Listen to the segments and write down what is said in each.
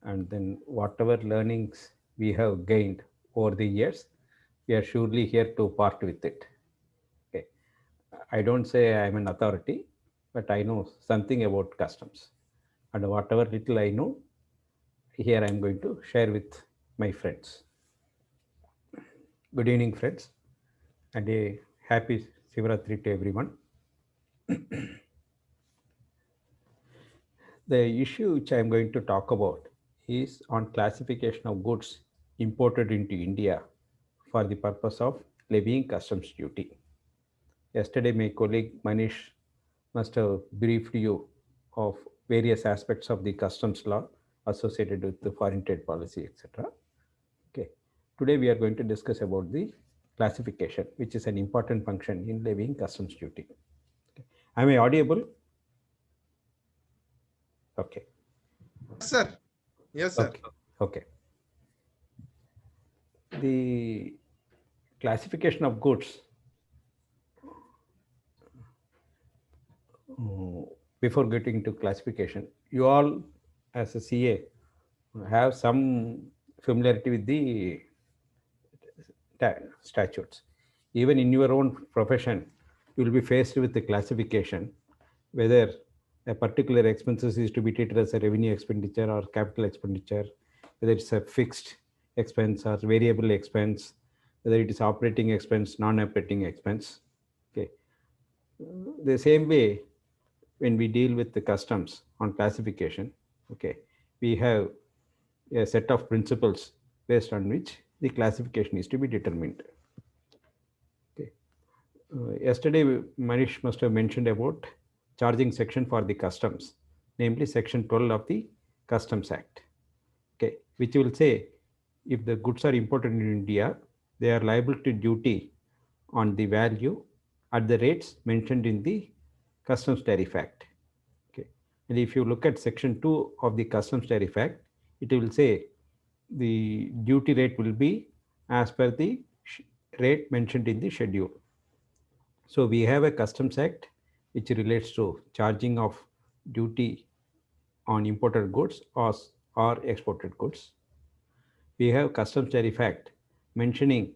and then whatever learnings we have gained over the years, we are surely here to part with it. Okay. I don't say I'm an authority, but I know something about customs. And whatever little I know, here I'm going to share with my friends. Good evening, friends, and a happy Shivaratri to everyone. The issue which I'm going to talk about is on classification of goods imported into India for the purpose of levying customs duty. Yesterday, my colleague Manish must have briefed you of various aspects of the customs law associated with the foreign trade policy, etc. Okay. Today, we are going to discuss about the classification, which is an important function in levying customs duty. Okay. Am I audible? Okay. Yes, sir. Yes, sir. Okay. Okay. The classification of goods, uh, before getting into classification, you all as a CA have some familiarity with the statutes. Even in your own profession, you will be faced with the classification, whether a particular expenses is to be treated as a revenue expenditure or capital expenditure, whether it's a fixed expense or variable expense, whether it is operating expense, non-operating expense. Okay. The same way, when we deal with the customs on classification, okay, we have a set of principles based on which the classification is to be determined. Okay. Yesterday, Manish must have mentioned about charging section for the customs, namely section 12 of the Customs Act, okay, which will say if the goods are imported in India, they are liable to duty on the value at the rates mentioned in the Customs Tariff Act. Okay. And if you look at section 2 of the Customs Tariff Act, it will say the duty rate will be as per the rate mentioned in the schedule. So we have a Customs Act which relates to charging of duty on imported goods or exported goods. We have Customs Tariff Act mentioning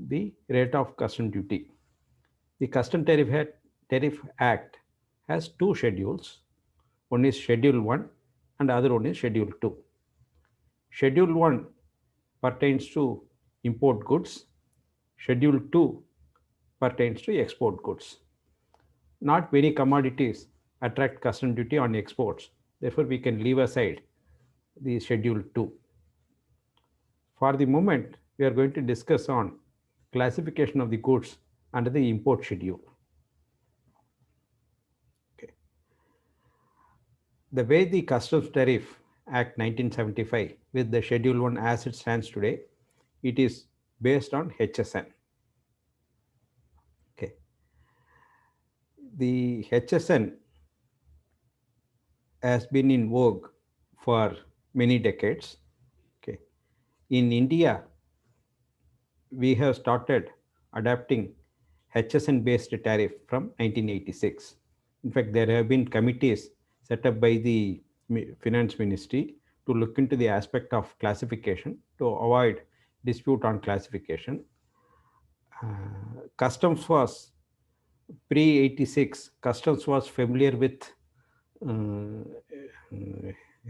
the rate of custom duty. The Tariff Act has two schedules. One is Schedule 1 and the other one is Schedule 2. Schedule 1 pertains to import goods. Schedule 2 pertains to export goods. Not many commodities attract custom duty on exports. Therefore, we can leave aside the Schedule 2. For the moment, we are going to discuss on classification of the goods under the import schedule. Okay. The way the Customs Tariff Act 1975 with the Schedule 1 as it stands today, it is based on HSN. Okay. The HSN has been in vogue for many decades. Okay. In India, we have started adapting HSN based tariff from 1986. In fact, there have been committees set up by the finance ministry to look into the aspect of classification to avoid dispute on classification. Customs was pre 86, customs was familiar with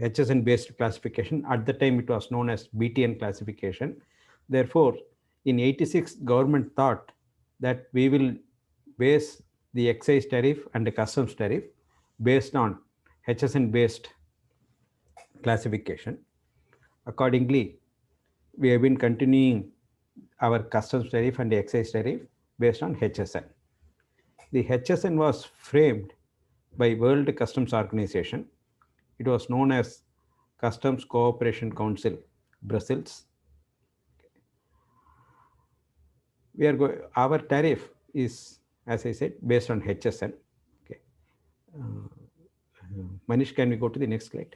HSN based classification. At the time, it was known as BTN classification. Therefore, in 86, government thought that we will base the excise tariff and the customs tariff based on HSN based classification. Accordingly, we have been continuing our customs tariff and the excise tariff based on HSN. The HSN was framed by World Customs Organization. It was known as Customs Cooperation Council, Brussels. Our tariff is, as I said, based on HSN. Okay. Uh, Manish, can we go to the next slide?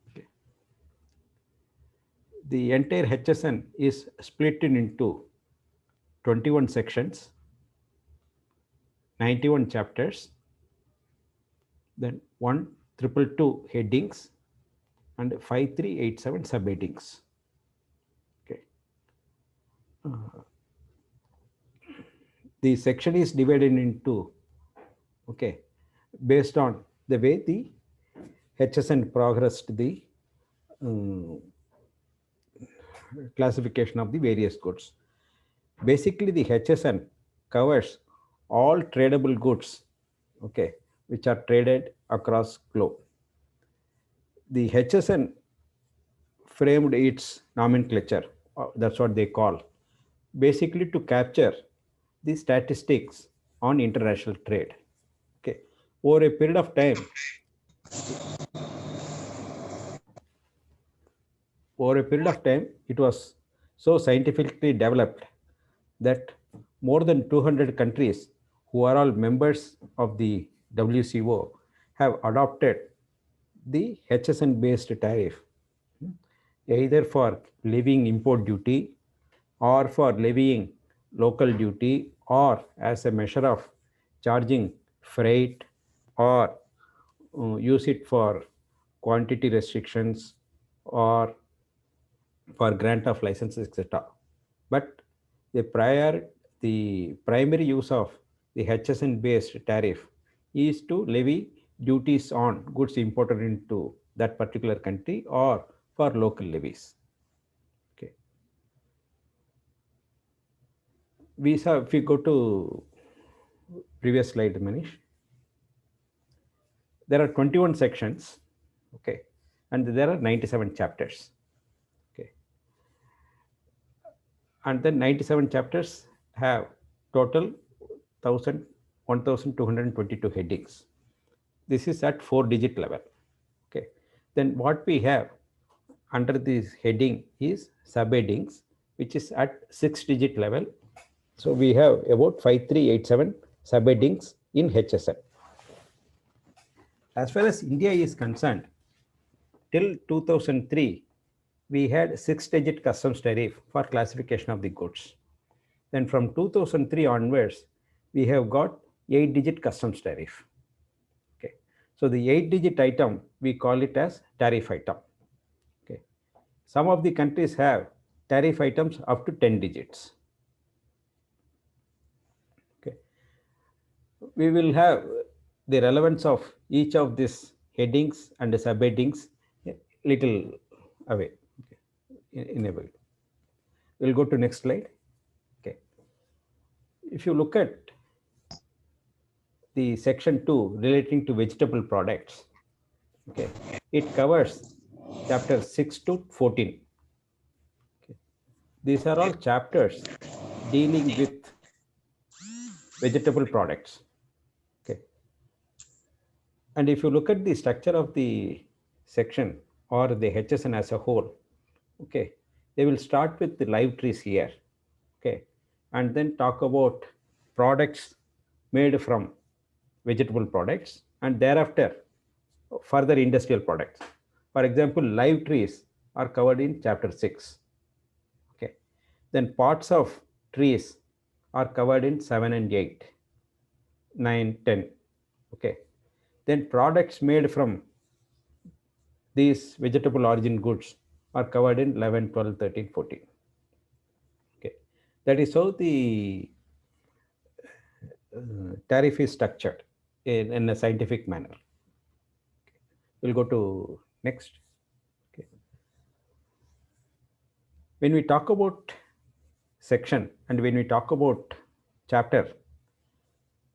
Okay. The entire HSN is split into 21 sections, 91 chapters, then 1,222 headings and 5,387 subheadings. Okay. The section is divided into, okay, based on the way the HSN progressed the um, classification of the various goods. Basically, the HSN covers all tradable goods, okay, which are traded across globe. The HSN framed its nomenclature, that's what they call, basically to capture the statistics on international trade. Okay, over a period of time, it was so scientifically developed that more than 200 countries who are all members of the WCO have adopted the HSN based tariff, either for levying import duty or for levying local duty or as a measure of charging freight or use it for quantity restrictions or for grant of licenses, etc. But the primary use of the HSN based tariff is to levy duties on goods imported into that particular country or for local levies. Okay. If we go to previous slide, Manish, there are 21 sections, okay, and there are 97 chapters, okay, and then 97 chapters have total 1222 headings. This is at 4-digit level. Okay. Then what we have under this heading is subheadings, which is at 6-digit level. So we have about 5,387 subheadings in HSN. As far as India is concerned, till 2003, we had 6-digit customs tariff for classification of the goods. Then from 2003 onwards, we have got 8-digit customs tariff. Okay. So the 8-digit item, we call it as tariff item. Okay. Some of the countries have tariff items up to 10 digits. Okay. We will have the relevance of each of these headings and the subheadings little away, okay, in a way. We'll go to next slide. Okay. If you look at the section 2 relating to vegetable products, okay, it covers chapter 6 to 14. Okay. These are all chapters dealing with vegetable products. Okay. And if you look at the structure of the section or the HSN as a whole, okay, they will start with the live trees here, okay, and then talk about products made from vegetable products, and thereafter further industrial products. For example, live trees are covered in chapter 6. Okay. Then parts of trees are covered in 7 and 8, 9, 10. Okay. Then products made from these vegetable origin goods are covered in 11, 12, 13, 14. Okay. That is how the tariff is structured in a scientific manner. We'll go to next. Okay. When we talk about section and when we talk about chapter,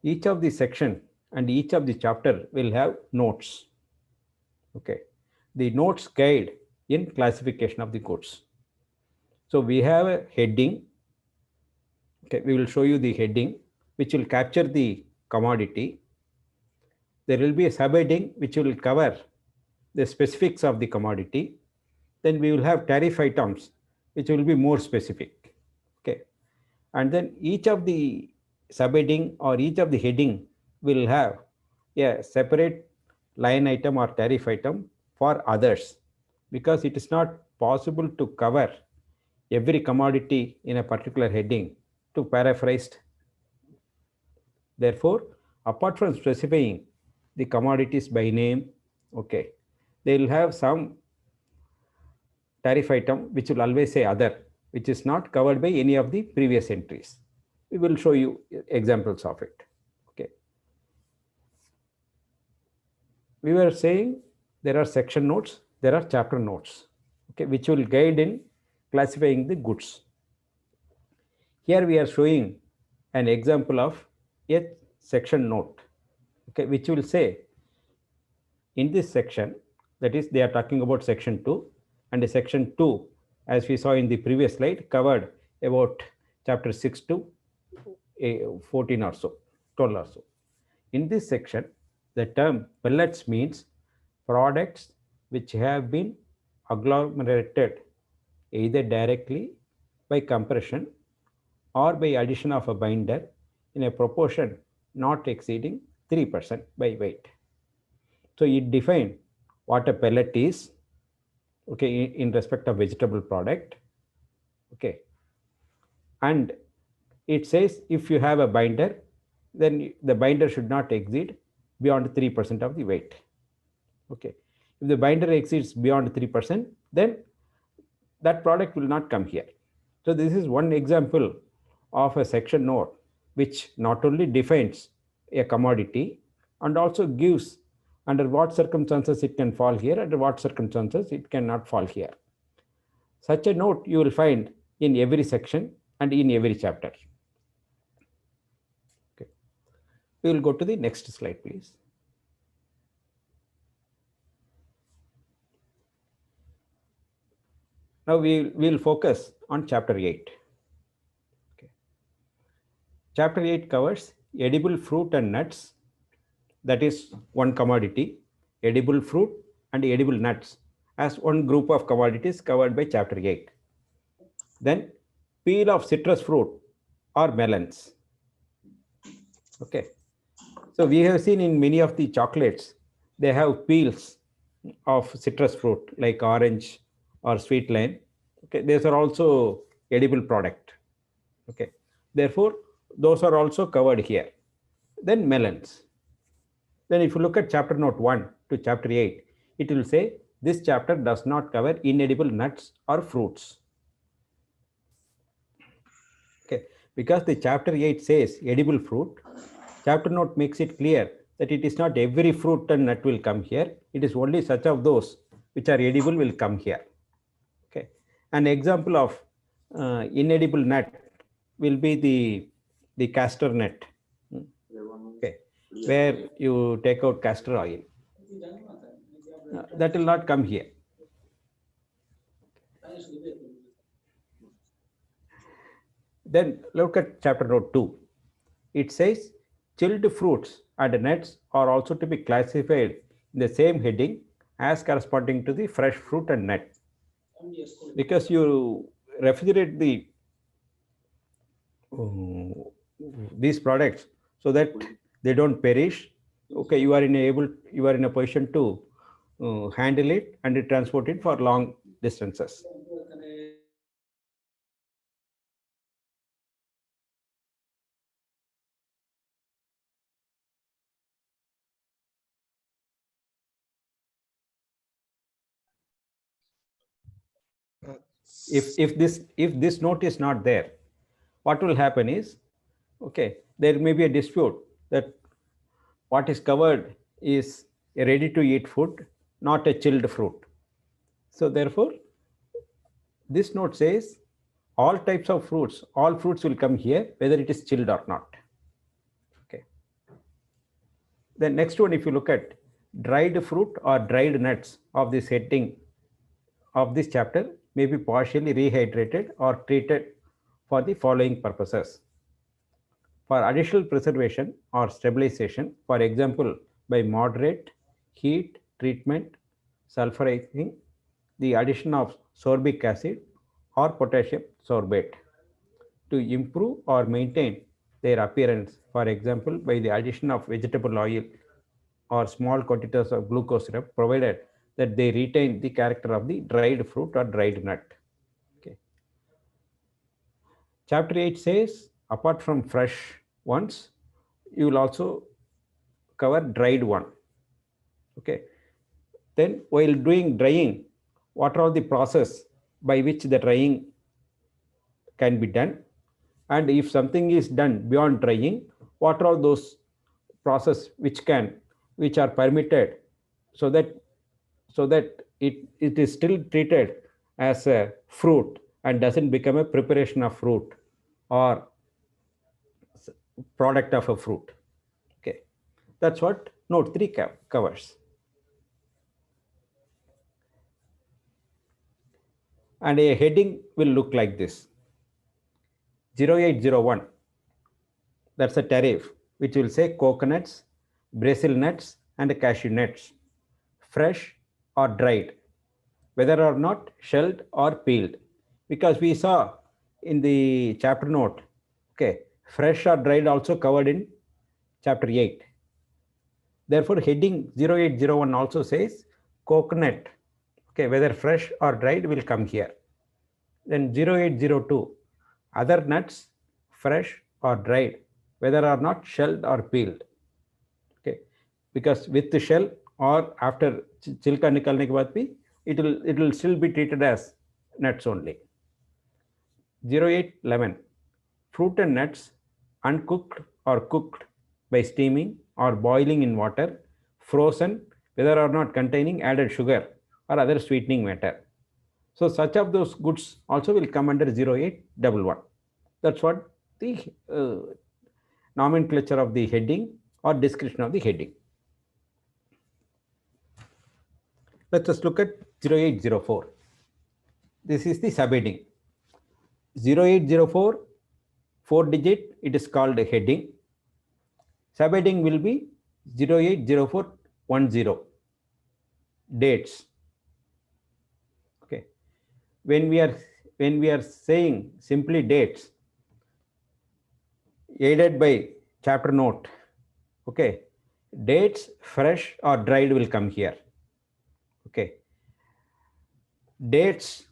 each of the section and each of the chapter will have notes. Okay. The notes guide in classification of the goods. So we have a heading. Okay, we will show you the heading which will capture the commodity. There will be a subheading which will cover the specifics of the commodity. Then we will have tariff items which will be more specific. Okay. And then each of the subheading or each of the heading will have a separate line item or tariff item for others, because it is not possible to cover every commodity in a particular heading to paraphrase. Therefore, apart from specifying the commodities by name. Okay, they will have some tariff item which will always say other, which is not covered by any of the previous entries. We will show you examples of it. Okay, we were saying there are section notes, there are chapter notes, okay, which will guide in classifying the goods. Here we are showing an example of a section note, okay, which will say in this section, that is, they are talking about section 2, and section 2, as we saw in the previous slide, covered about chapter 6 to 14 or so, 12 or so. In this section, the term pellets means products which have been agglomerated either directly by compression or by addition of a binder in a proportion not exceeding 3% by weight. So it defined what a pellet is, okay, in respect of vegetable product, okay, and it says if you have a binder, then the binder should not exceed beyond 3% of the weight. Okay, if the binder exceeds beyond 3%, then that product will not come here. So this is one example of a section note which not only defines a commodity and also gives under what circumstances it can fall here, under what circumstances it cannot fall here. Such a note you will find in every section and in every chapter. Okay. We will go to the next slide, please. Now we will focus on chapter 8. Okay. Chapter 8 covers edible fruit and nuts. That is one commodity, edible fruit and edible nuts as one group of commodities covered by chapter 8. Then peel of citrus fruit or melons. Okay. So we have seen in many of the chocolates, they have peels of citrus fruit like orange or sweet lime. Okay. These are also edible product. Okay. Therefore, those are also covered here. Then melons. Then if you look at chapter note 1 to chapter 8, it will say this chapter does not cover inedible nuts or fruits. Okay, because the chapter 8 says edible fruit, chapter note makes it clear that it is not every fruit and nut will come here. It is only such of those which are edible will come here. Okay, an example of inedible nut will be the castor nut. Okay, where you take out castor oil. That will not come here. Then look at chapter note 2. It says chilled fruits and nuts are also to be classified in the same heading as corresponding to the fresh fruit and nut. Because you refrigerate these products so that they don't perish. Okay, you are in a position to handle it and transport it for long distances. If this note is not there, what will happen is, okay, there may be a dispute that what is covered is a ready to eat food, not a chilled fruit. So therefore, this note says all types of fruits, all fruits will come here, whether it is chilled or not. Okay. The next one, if you look at dried fruit or dried nuts of this heading of this chapter may be partially rehydrated or treated for the following purposes. For additional preservation or stabilization, for example, by moderate heat treatment, sulfurizing, the addition of sorbic acid or potassium sorbate to improve or maintain their appearance, for example, by the addition of vegetable oil or small quantities of glucose syrup, provided that they retain the character of the dried fruit or dried nut. Okay. Chapter 8 says, apart from fresh ones, you will also cover dried one. Okay. Then while doing drying, what are the process by which the drying can be done? And if something is done beyond drying, what are those process which are permitted, so that it is still treated as a fruit and doesn't become a preparation of fruit or product of a fruit. Okay, that's what note 3 covers. And a heading will look like this: 0801, that's a tariff which will say coconuts, Brazil nuts, and cashew nuts, fresh or dried, whether or not shelled or peeled. Because we saw in the chapter note, okay, fresh or dried also covered in chapter 8. Therefore, heading 0801 also says coconut, okay, whether fresh or dried will come here. Then 0802, other nuts, fresh or dried, whether or not shelled or peeled. Okay, because with the shell or after chilka nikalne ke baad bhi, it will still be treated as nuts only. 0811, fruit and nuts uncooked or cooked by steaming or boiling in water, frozen, whether or not containing added sugar or other sweetening matter. So such of those goods also will come under 0811. That's what the nomenclature of the heading or description of the heading. Let us look at 0804. This is the subheading. 0804, 4 digit, it is called a heading. Subheading will be 080410, dates. Okay. When we are saying simply dates, aided by chapter note, okay, dates fresh or dried will come here. Okay. Dates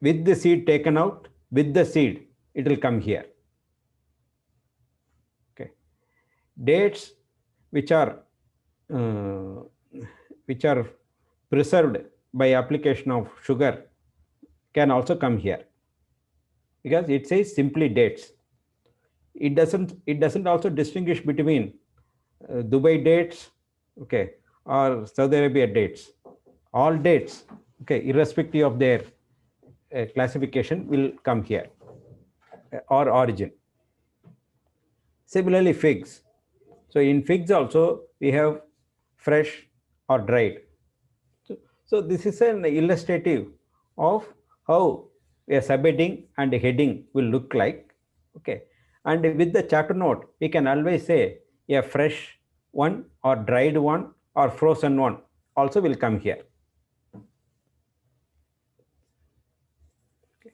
with the seed taken out, with the seed, it will come here. Okay. Dates which are preserved by application of sugar can also come here, because it says simply dates. It doesn't also distinguish between Dubai dates, okay, or Saudi Arabia dates. All dates, okay, irrespective of their classification, will come here or origin. Similarly, figs. So in figs also we have fresh or dried. So this is an illustrative of how a subheading and a heading will look like. Okay, and with the chapter note, we can always say a fresh one or dried one or frozen one also will come here. Okay.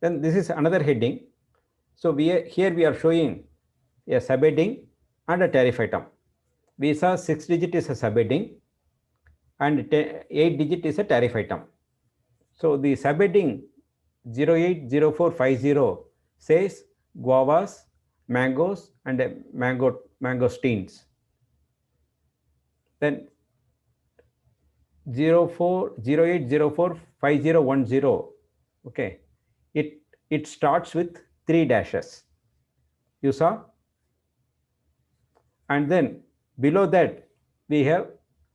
Then this is another heading. So here we are showing a subheading and a tariff item. We saw 6 digit is a subheading and 8 digit is a tariff item. So the subheading 080450 says guavas, mangoes, and mangosteens. Then 08045010, okay, it starts with 3 dashes. You saw? And then below that we have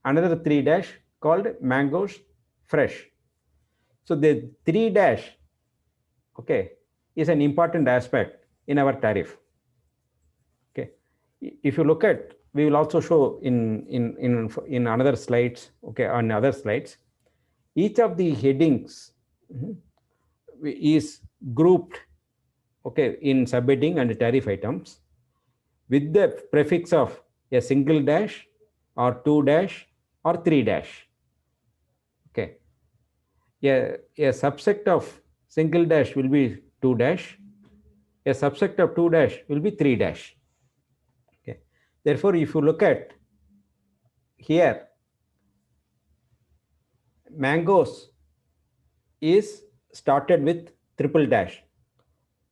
another 3 dash called mangoes fresh. So the 3 dash, okay, is an important aspect in our tariff. Okay, if you look at, we will also show in another slides, okay, on other slides, each of the headings is grouped, okay, in subheading and tariff items with the prefix of a single dash or 2 dash or 3 dash. Okay, a subset of single dash will be 2 dash, a subset of 2 dash will be 3 dash. Okay, therefore if you look at here, mangoes is started with triple dash,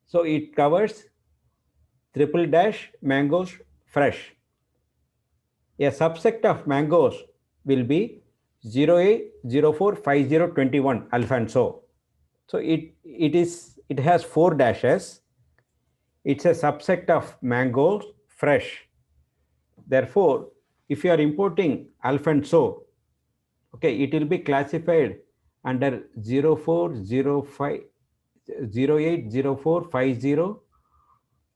so it covers triple dash mangoes fresh. A subset of mangoes will be 08, 04, 50, 21 Alfonso. So it has 4 dashes. It's a subset of mangoes fresh. Therefore, if you are importing Alfonso, okay, it will be classified under 04, 05, 08, 04, 50,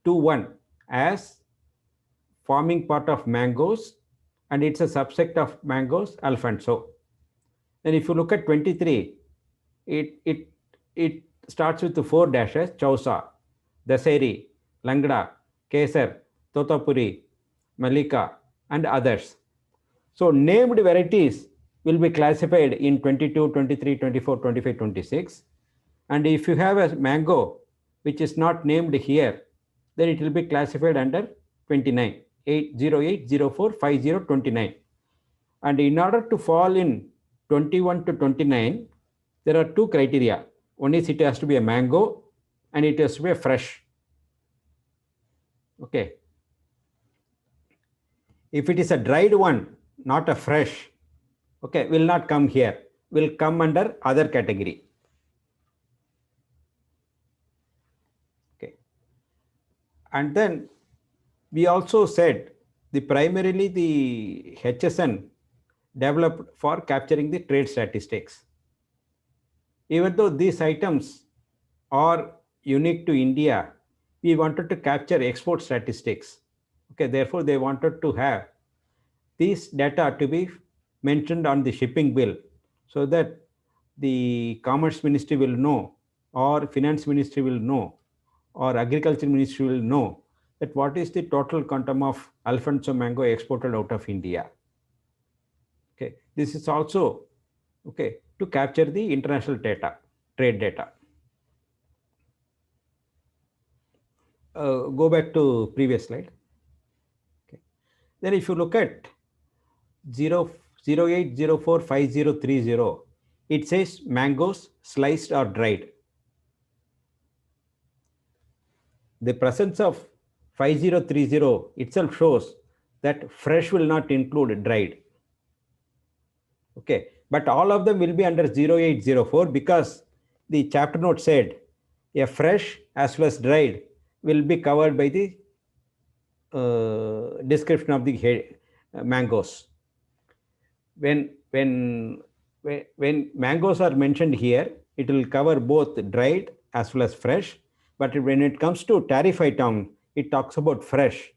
21 as forming part of mangoes, and it's a subset of mangoes Alfonso. And if you look at 23, it starts with the 4 dashes: Chausa, Daseri, Langda, Kesar, Totapuri, Malika, and others. So named varieties will be classified in 22, 23, 24, 25, 26. And if you have a mango which is not named here, then it will be classified under 29, 808, 04, 50, 29. And in order to fall in 21 to 29, there are two criteria. One is it has to be a mango and it has to be a fresh. Okay. If it is a dried one, not a fresh, okay, will not come here, will come under other category. Okay. And then we also said primarily the HSN developed for capturing the trade statistics. Even though these items are unique to India, we wanted to capture export statistics. Okay, therefore they wanted to have these data to be mentioned on the shipping bill so that the Commerce Ministry will know, or Finance Ministry will know, or Agriculture Ministry will know that what is the total quantum of Alfonso mango exported out of India. Okay, this is also okay to capture the international data, trade data. Go back to previous slide. Okay. Then if you look at 08, 04, 50, 30, it says mangoes sliced or dried. The presence of 5030 itself shows that fresh will not include dried. Okay, but all of them will be under 0804 because the chapter note said a fresh as well as dried will be covered by the description of the mangoes. When mangoes are mentioned here, it will cover both dried as well as fresh. But when it comes to tariff item, it talks about fresh.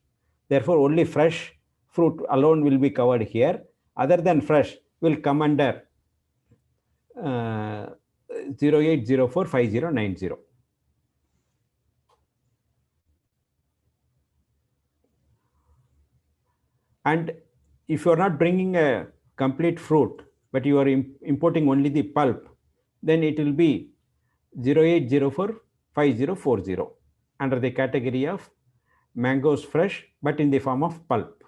Therefore, only fresh fruit alone will be covered here. Other than fresh will come under 0804 5090. And if you are not bringing a complete fruit, but you are importing only the pulp, then it will be 0804 5040 under the category of mangoes fresh, but in the form of pulp.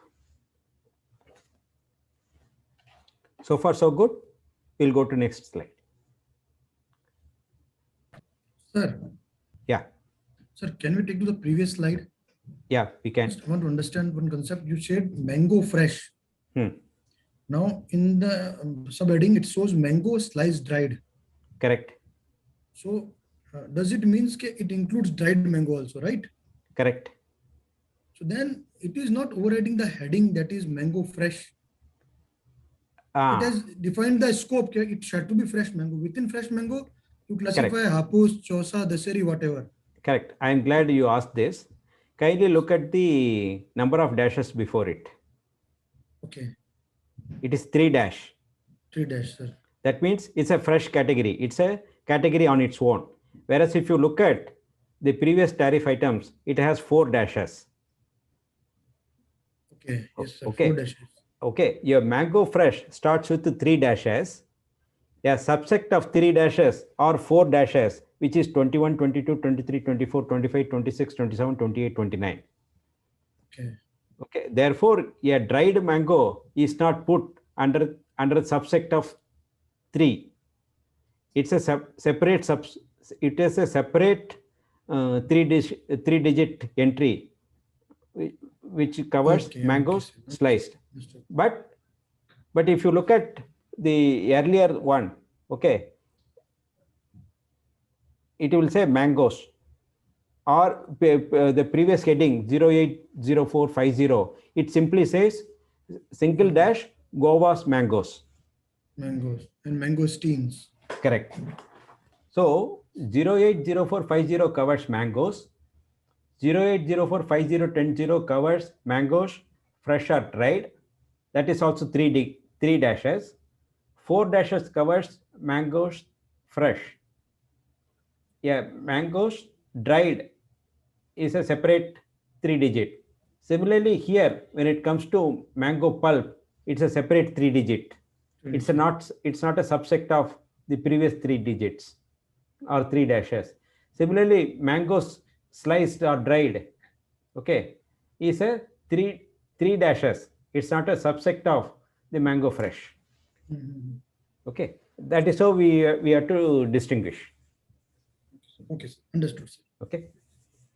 So far, so good. We'll go to next slide. Sir. Yeah. Sir, can we take to the previous slide? Yeah, we can. Just want to understand one concept. You said mango fresh. Now in the subheading, it shows mango sliced dried. Correct. So does it means it includes dried mango also, right? Correct. So then it is not overriding the heading that is mango fresh. It has defined the scope. It should to be fresh mango. Within fresh mango, you classify Hapus, Chausa, Daseri, whatever. Correct. I am glad you asked this. Kindly look at the number of dashes before it. Okay. It is 3 dash. 3 dash, sir. That means it's a fresh category. It's a category on its own. Whereas if you look at the previous tariff items, it has 4 dashes. Okay. Yes, sir. Okay. 4 dashes. Okay. Your mango fresh starts with 3 dashes. A subset of 3 dashes or 4 dashes, which is 21, 22, 23, 24, 25, 26, 27, 28, 29. Okay. Okay. Therefore, a dried mango is not put under subset of 3. It's a separate it is a separate 3-digit entry which covers mangoes sliced. Understood. But if you look at the earlier one, okay, it will say mangoes, or the previous heading 080450, it simply says single dash guavas mangoes. Mangoes and mangosteens. Correct. So 080450 covers mangoes. 08045010 covers mangoes fresh or dried. That is also three dashes. 4 dashes covers mangoes fresh. Yeah, mangoes dried is a separate 3-digit. Similarly, here when it comes to mango pulp, it's a separate 3-digit. It's not a subset of the previous 3 digits or 3 dashes. Similarly, mangoes sliced or dried, okay, is a three dashes. It's not a subset of the mango fresh. Mhm. Okay, that is how we have to distinguish. Okay, sir. Understood, sir. Okay,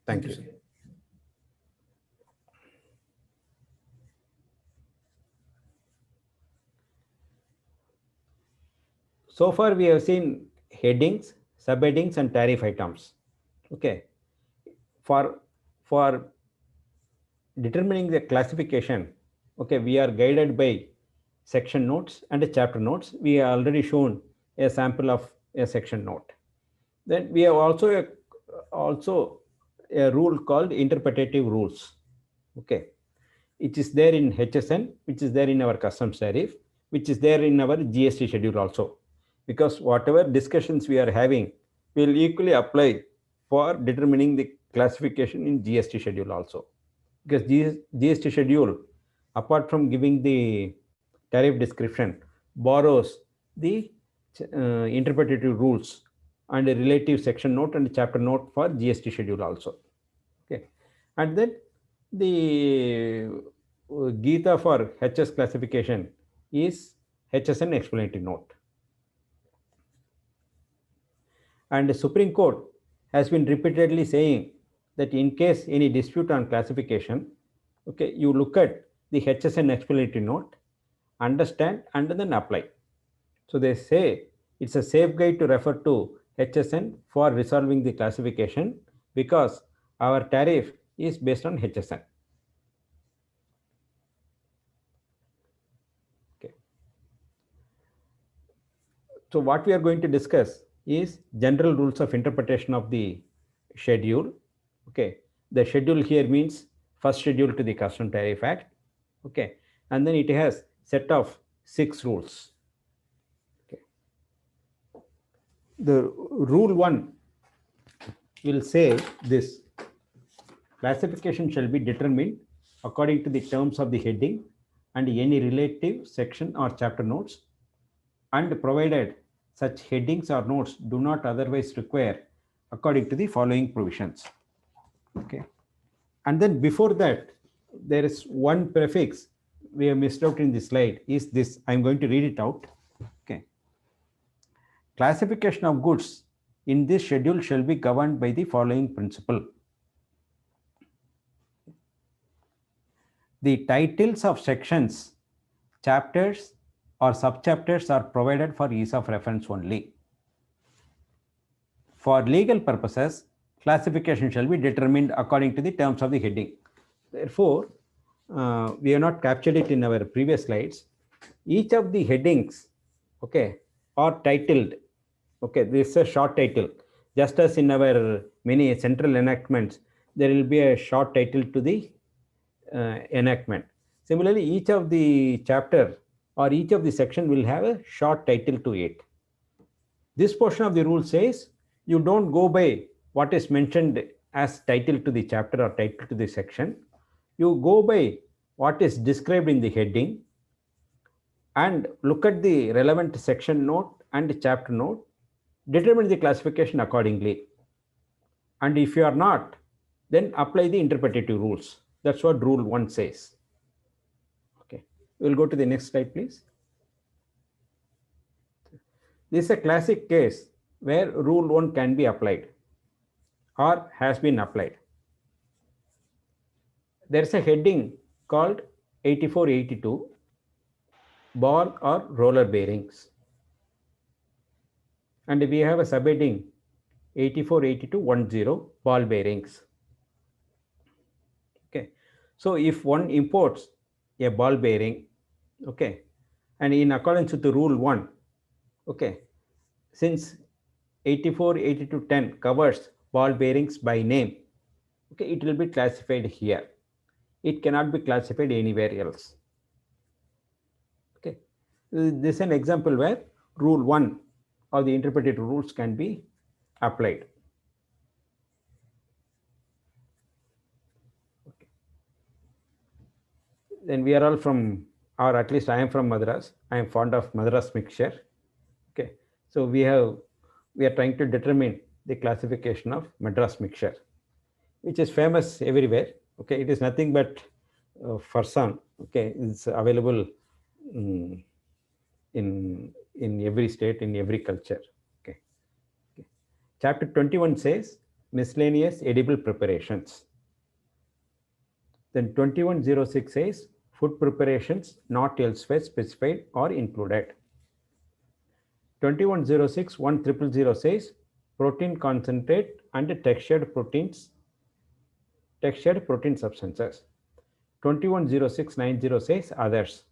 Thank thank you, you. sir. So far, we have seen headings, subheadings, and tariff items. Okay, for for determining the classification, okay, we are guided by section notes and chapter notes. We have already shown a sample of a section note. Then we have also a rule called interpretative rules. Okay, it is there in HSN, which is there in our customs tariff, which is there in our GST schedule also. Because whatever discussions we are having will equally apply for determining the classification in GST schedule also. Because GST schedule, apart from giving the tariff description, borrows the interpretative rules and a relative section note and chapter note for GST schedule also. Okay, and then the Gita for HS classification is HSN explanatory note. And the Supreme Court has been repeatedly saying that in case any dispute on classification, okay, you look at the HSN explanatory note, understand, and then apply. So they say it's a safe guide to refer to HSN for resolving the classification because our tariff is based on HSN. Okay. So what we are going to discuss is general rules of interpretation of the schedule. Okay, the schedule here means first schedule to the Custom Tariff Act. Okay, and then it has set of 6 rules. Okay, the rule 1 will say this: classification shall be determined according to the terms of the heading and any relative section or chapter notes, and provided such headings or notes do not otherwise require according to the following provisions. Okay, and then before that there is one prefix we have missed out in the slide. Is this? I'm going to read it out. Okay, classification of goods in this schedule shall be governed by the following principle. The titles of sections, chapters, or subchapters are provided for ease of reference only. For legal purposes, classification shall be determined according to the terms of the heading. Therefore, we have not captured it in our previous slides. Each of the headings, okay, are titled. Okay, this is a short title. Just as in our many central enactments, there will be a short title to the enactment. Similarly, each of the chapter or each of the section will have a short title to it. This portion of the rule says you don't go by what is mentioned as title to the chapter or title to the section. You go by what is described in the heading and look at the relevant section note and chapter note, determine the classification accordingly. And if you are not, then apply the interpretative rules. That's what rule 1 says. Okay, we'll go to the next slide, please. This is a classic case where rule 1 can be applied or has been applied. There is a heading called 8482 ball or roller bearings. And we have a subheading 848210 ball bearings. Okay, so if one imports a ball bearing, okay, and in accordance with the rule 1, okay, since 848210 covers ball bearings by name, okay, it will be classified here. It cannot be classified anywhere else. Okay, this is an example where rule 1 of the interpreted rules can be applied. Okay. Then we are all from, or at least I am from Madras. I am fond of Madras mixture. Okay, so we are trying to determine the classification of Madras mixture, which is famous everywhere. Okay, it is nothing but farsan. Okay, it's available in every state, in every culture. Okay. Okay. Chapter 21 says miscellaneous edible preparations. Then 2106 says food preparations not elsewhere specified or included. 2106 1000 says protein concentrate and textured protein substances. 210690 says others.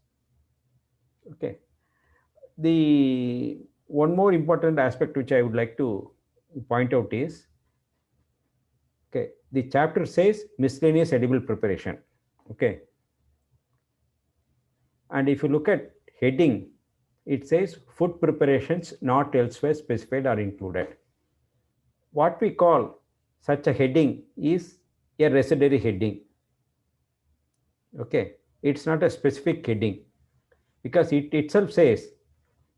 Okay. The one more important aspect which I would like to point out is, okay, the chapter says miscellaneous edible preparation. Okay. And if you look at heading, it says food preparations not elsewhere specified or included. What we call such a heading is a residuary heading. Okay, it's not a specific heading because it itself says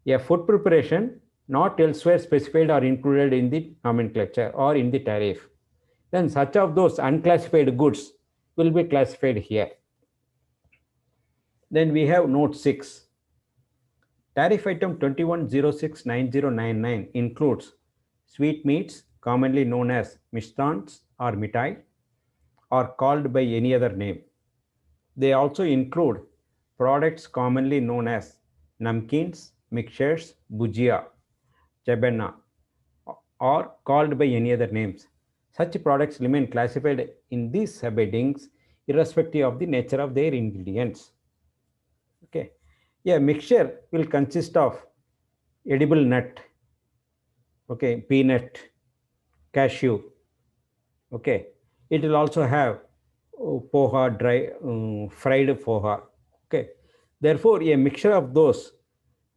a food preparation not elsewhere specified or included in the nomenclature or in the tariff. Then such of those unclassified goods will be classified here. Then we have note 6. Tariff item 21069099 includes sweetmeats commonly known as mishtans or mitai or called by any other name. They also include products commonly known as namkeens, mixtures, bujia, chabenna, or called by any other names. Such products remain classified in these subheadings irrespective of the nature of their ingredients. Okay, yeah, mixture will consist of edible nut, okay, peanut, cashew. Okay, it will also have poha, dry fried poha. Okay, therefore a mixture of those,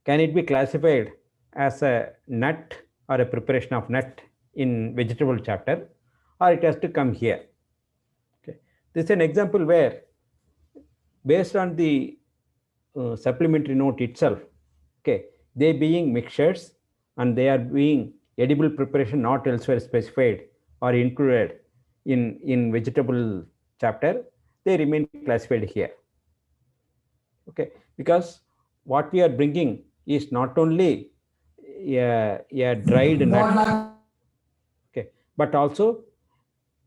can it be classified as a nut or a preparation of nut in vegetable chapter, or it has to come here? Okay, this is an example where based on the supplementary note itself, okay, they being mixtures and they are being edible preparation not elsewhere specified or included in vegetable chapter, they remain classified here. Okay, because what we are bringing is not only a dried nut, okay, but also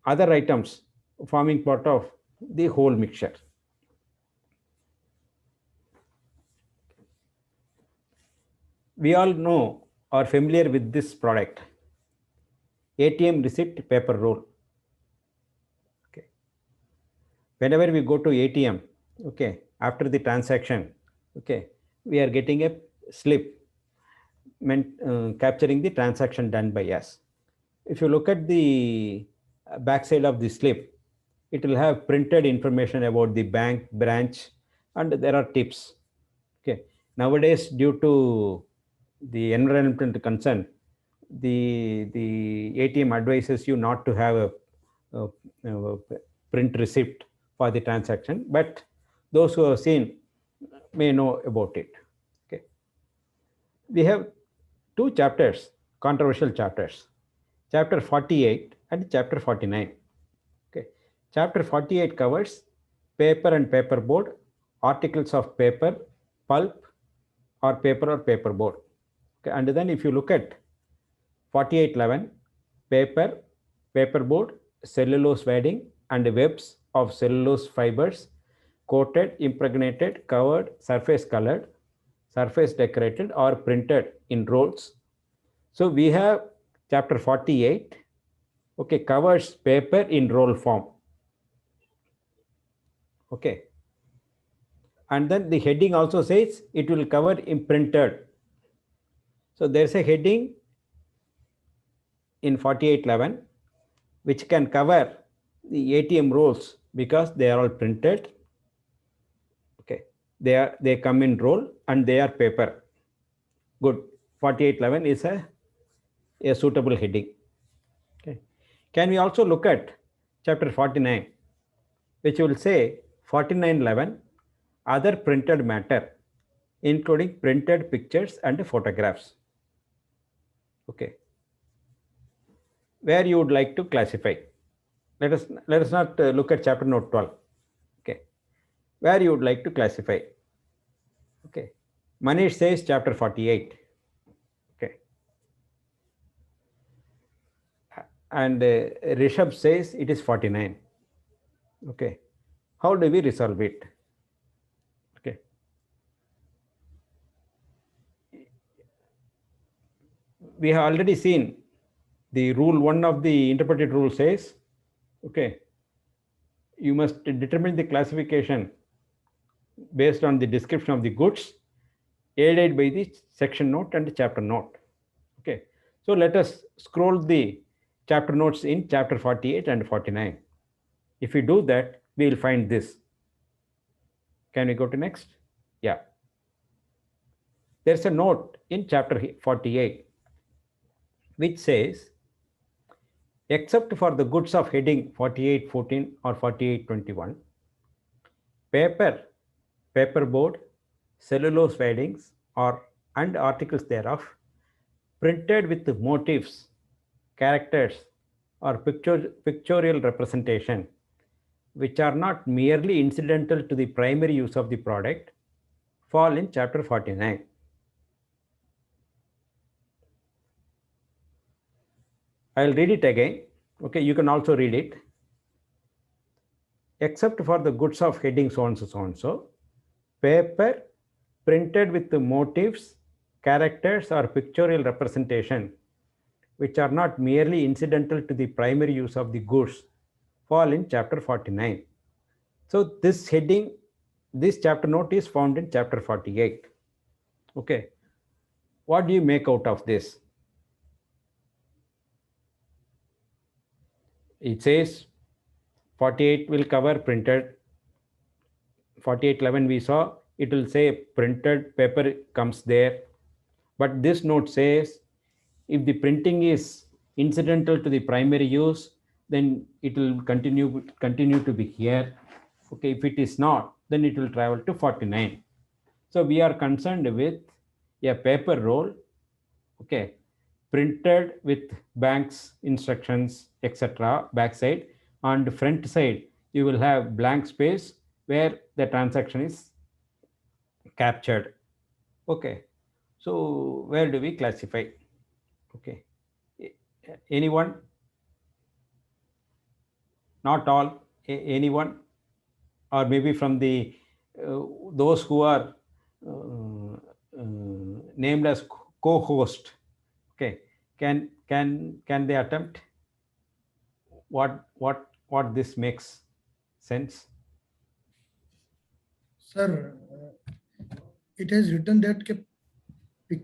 other items forming part of the whole mixture. We all know or familiar with this product, ATM receipt paper roll. Okay, whenever we go to ATM, okay, after the transaction, okay, we are getting a slip capturing the transaction done by us. If you look at the backside of the slip, it will have printed information about the bank, branch, and there are tips. Okay, nowadays due to the environmental concern, the ATM advises you not to have a print receipt for the transaction, but those who have seen may know about it. Okay, we have two chapters, controversial chapters, chapter 48 and chapter 49. Okay, chapter 48 covers paper and paperboard, articles of paper, pulp, or paperboard. Okay, and then if you look at 4811, paper, paperboard, cellulose wadding, and webs of cellulose fibers coated, impregnated, covered, surface colored, surface decorated, or printed in rolls. So we have chapter 48, okay, covers paper in roll form. Okay. And then the heading also says it will cover imprinted. So there's a heading in 4811 which can cover the ATM rolls because they are all printed. Okay, they come in roll and they are paper. Good. 4811 is a suitable heading. Okay. Can we also look at chapter 49, which will say 4911 other printed matter, including printed pictures and photographs. Okay. Where you would like to classify. Let us not look at chapter note 12. Okay. Where you would like to classify. Okay. Manish says chapter 48. Okay. And Rishabh says it is 49. Okay. How do we resolve it? Okay. We have already seen the rule 1 of the interpreted rule says, okay, you must determine the classification based on the description of the goods aided by the section note and chapter note. Okay, so let us scroll the chapter notes in chapter 48 and 49. If we do that, we will find this. Can we go to next? Yeah. There's a note in chapter 48 which says, except for the goods of heading 4814 or 4821, paper, paperboard, cellulose waddings, and articles thereof, printed with motifs, characters, or pictorial representation, which are not merely incidental to the primary use of the product, fall in chapter 49. I'll read it again. Okay, you can also read it. Except for the goods of heading so and so, paper printed with the motifs, characters, or pictorial representation, which are not merely incidental to the primary use of the goods, fall in chapter 49. So this heading, this chapter note is found in chapter 48. Okay. What do you make out of this? It says 48 will cover printed. 4811 we saw, it will say printed paper comes there. But this note says if the printing is incidental to the primary use, then it will continue to be here. Okay, if it is not, then it will travel to 49. So we are concerned with a paper roll, okay, printed with bank's instructions, etc. backside, and front side you will have blank space where the transaction is captured. Okay, so where do we classify? Okay, anyone? Not all, anyone? Or maybe from the those who are named as co-host. Okay, can they attempt? What this makes sense? Sir, it has written that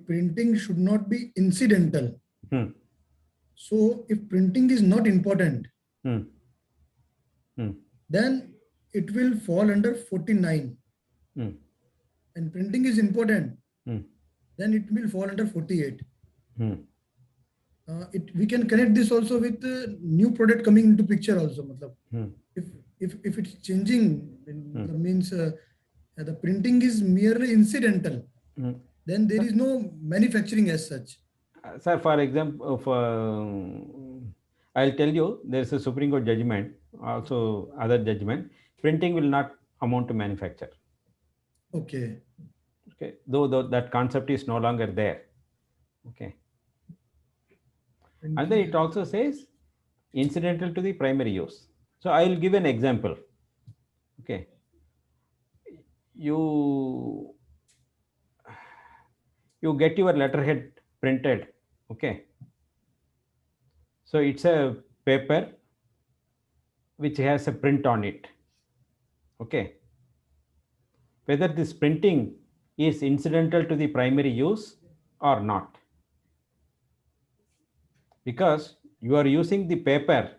printing should not be incidental. So if printing is not important, then it will fall under 49. And printing is important, then it will fall under 48. We can connect this also with new product coming into picture also. If it's changing, that means the printing is merely incidental, then there is no manufacturing as such. Sir, for example, I'll tell you, there's a Supreme Court judgment, also other judgment, printing will not amount to manufacture. Okay. Okay, though that concept is no longer there. Okay. And then it also says incidental to the primary use. So I will give an example. Okay. you get your letterhead printed. Okay, so it's a paper which has a print on it. Okay, whether this printing is incidental to the primary use or not, because you are using the paper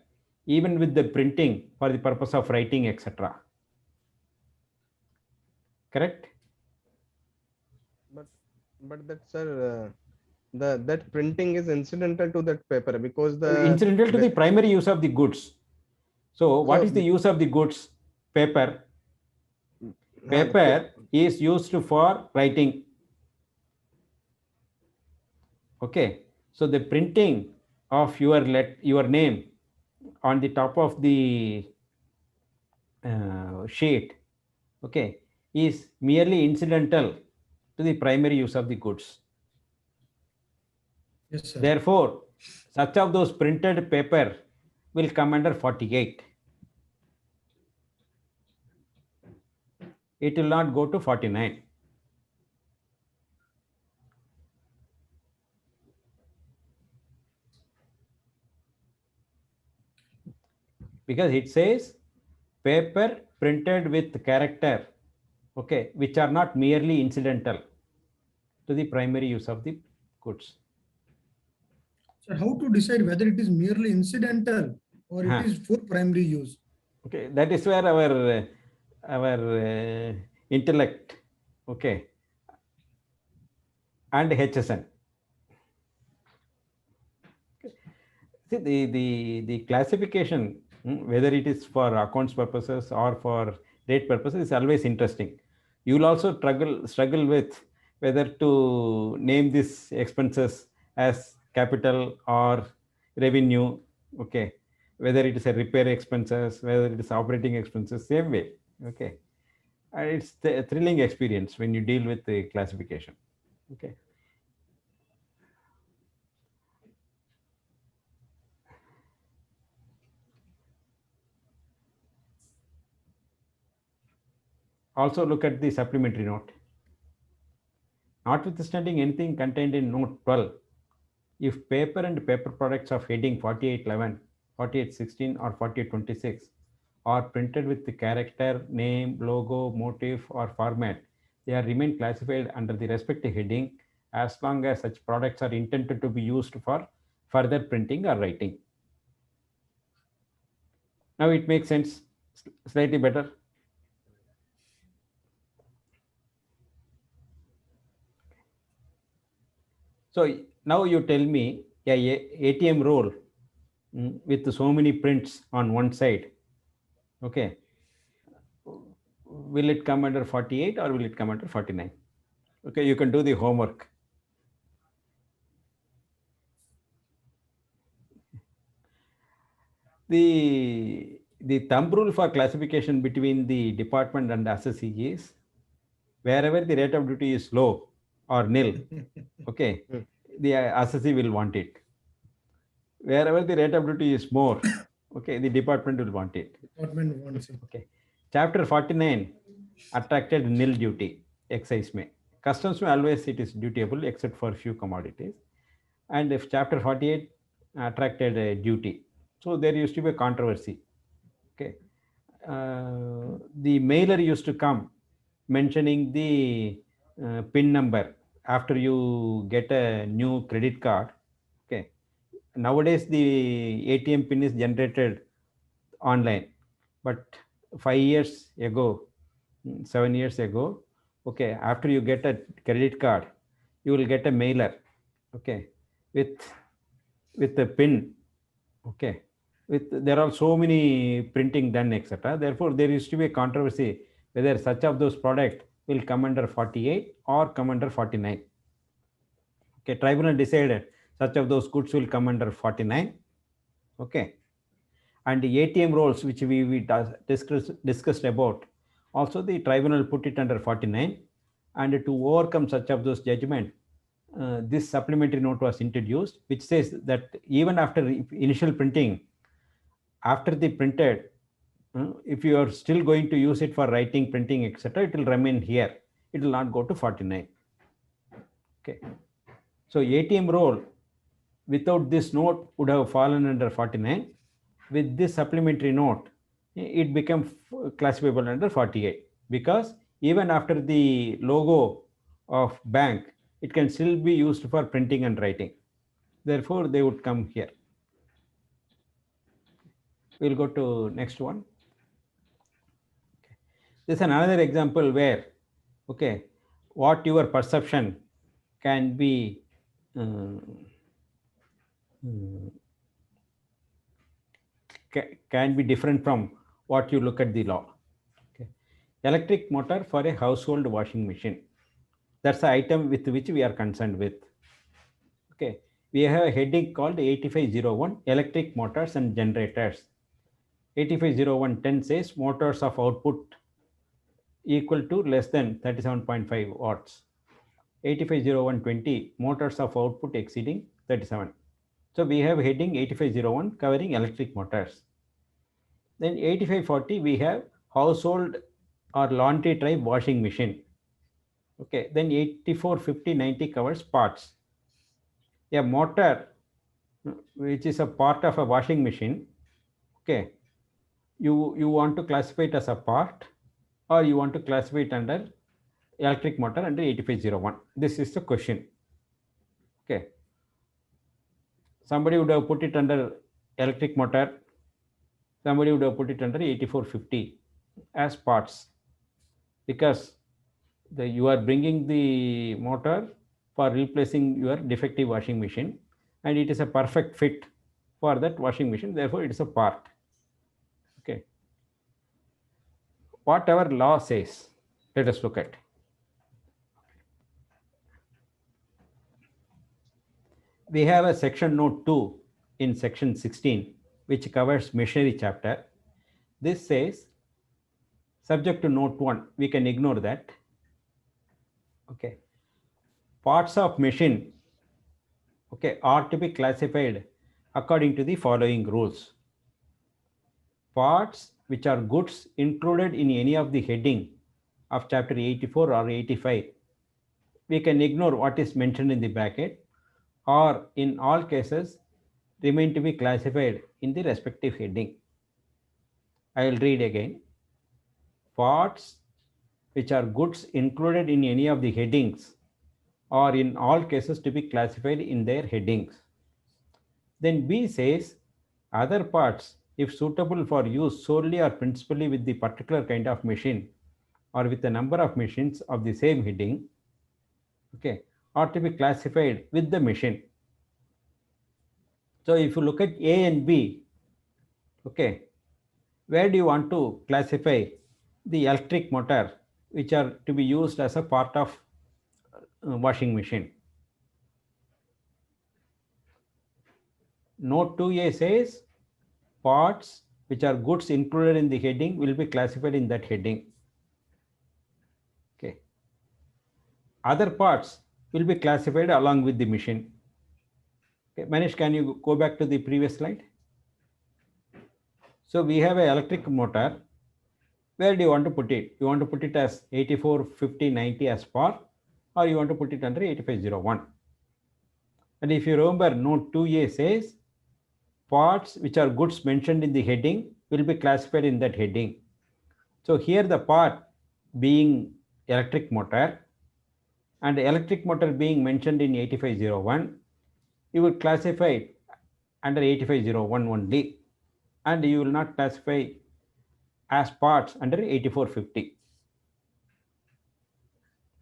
even with the printing for the purpose of writing, etc. Correct? But that, sir, that printing is incidental to that paper because the Incidental to the primary use of the goods. So what is the use of the goods? Paper. Paper is used for writing. Okay, so the printing of your name on the top of the sheet, okay, is merely incidental to the primary use of the goods. Yes, sir. Therefore, such of those printed paper will come under 48. It will not go to 49. Because it says paper printed with character, okay, which are not merely incidental to the primary use of the goods. So how to decide whether it is merely incidental or it is for primary use? Okay, that is where our intellect, okay, and HSN. See, the classification, whether it is for accounts purposes or for rate purposes, is always interesting. You will also struggle with whether to name these expenses as capital or revenue. Okay, whether it is a repair expenses, whether it is operating expenses, same way. Okay, and it's a thrilling experience when you deal with the classification. Okay. Also look at the supplementary note. Notwithstanding anything contained in note 12, if paper and paper products of heading 4811, 4816 or 4826 are printed with the character, name, logo, motif or format, they are remain classified under the respective heading as long as such products are intended to be used for further printing or writing. Now it makes sense slightly better. So now you tell me a ATM roll with so many prints on one side, okay, will it come under 48 or will it come under 49? Okay, you can do the homework. The thumb rule for classification between the department and assessee is wherever the rate of duty is low or nil, okay, the assessee will want it. Wherever the rate of duty is more, okay, the department will want it. Department wants it. Okay. Chapter 49 attracted nil duty, excise may. Customs may always it is dutiable except for few commodities. And if chapter 48 attracted a duty, so there used to be a controversy. Okay. The mailer used to come mentioning the PIN number after you get a new credit card. Okay. Nowadays the ATM PIN is generated online, but 5 years ago, 7 years ago, okay, after you get a credit card, you will get a mailer, okay, with the PIN, okay, there are so many printing done, etc. Therefore, there used to be a controversy whether such of those products will come under 48 or come under 49. Okay, tribunal decided such of those goods will come under 49. Okay, and the ATM rolls which we discussed about, also the tribunal put it under 49, and to overcome such of those judgment, this supplementary note was introduced, which says that even after initial printing, after the printed, if you are still going to use it for writing, printing, etc., it will remain here. It will not go to 49. Okay. So ATM roll without this note would have fallen under 49. With this supplementary note, it became classifiable under 48, because even after the logo of bank, it can still be used for printing and writing. Therefore, they would come here. We'll go to next one. Okay. This is another example where, okay, what your perception can be can be different from what you look at the law. Okay. Electric motor for a household washing machine. That's the item with which we are concerned with. Okay. We have a heading called 8501 electric motors and generators. 850110 says motors of output equal to less than 37.5 watts. 850120 motors of output exceeding 37. So we have heading 8501 covering electric motors. Then 8540 we have household or laundry type washing machine. Okay. Then 845090 covers parts. A motor which is a part of a washing machine. Okay. You want to classify it as a part, or you want to classify it under electric motor under 8501. This is the question. Okay. Somebody would have put it under electric motor. Somebody would have put it under 8450 as parts, because you are bringing the motor for replacing your defective washing machine, and it is a perfect fit for that washing machine. Therefore, it is a part. Okay. Whatever law says, let us look at. We have a section note 2 in section 16, which covers machinery chapter. This says, subject to note 1, we can ignore that. Okay. Parts of machine, okay, are to be classified according to the following rules. Parts which are goods included in any of the heading of chapter 84 or 85, we can ignore what is mentioned in the bracket, or in all cases remain to be classified in the respective heading. I will read again. Parts which are goods included in any of the headings are in all cases to be classified in their headings. Then B says, other parts, if suitable for use solely or principally with the particular kind of machine or with a number of machines of the same heading, okay, are to be classified with the machine. So if you look at A and B, okay, where do you want to classify the electric motor which are to be used as a part of washing machine? Note 2A says parts which are goods included in the heading will be classified in that heading. Okay. Other parts will be classified along with the machine. Okay. Manish, can you go back to the previous slide? So we have an electric motor. Where do you want to put it? You want to put it as 84, 50, 90 as part, or you want to put it under 8501. And if you remember, note 2A says parts which are goods mentioned in the heading will be classified in that heading. So here the part being electric motor and electric motor being mentioned in 8501, you will classify it under 8501 only, and you will not classify as parts under 8450.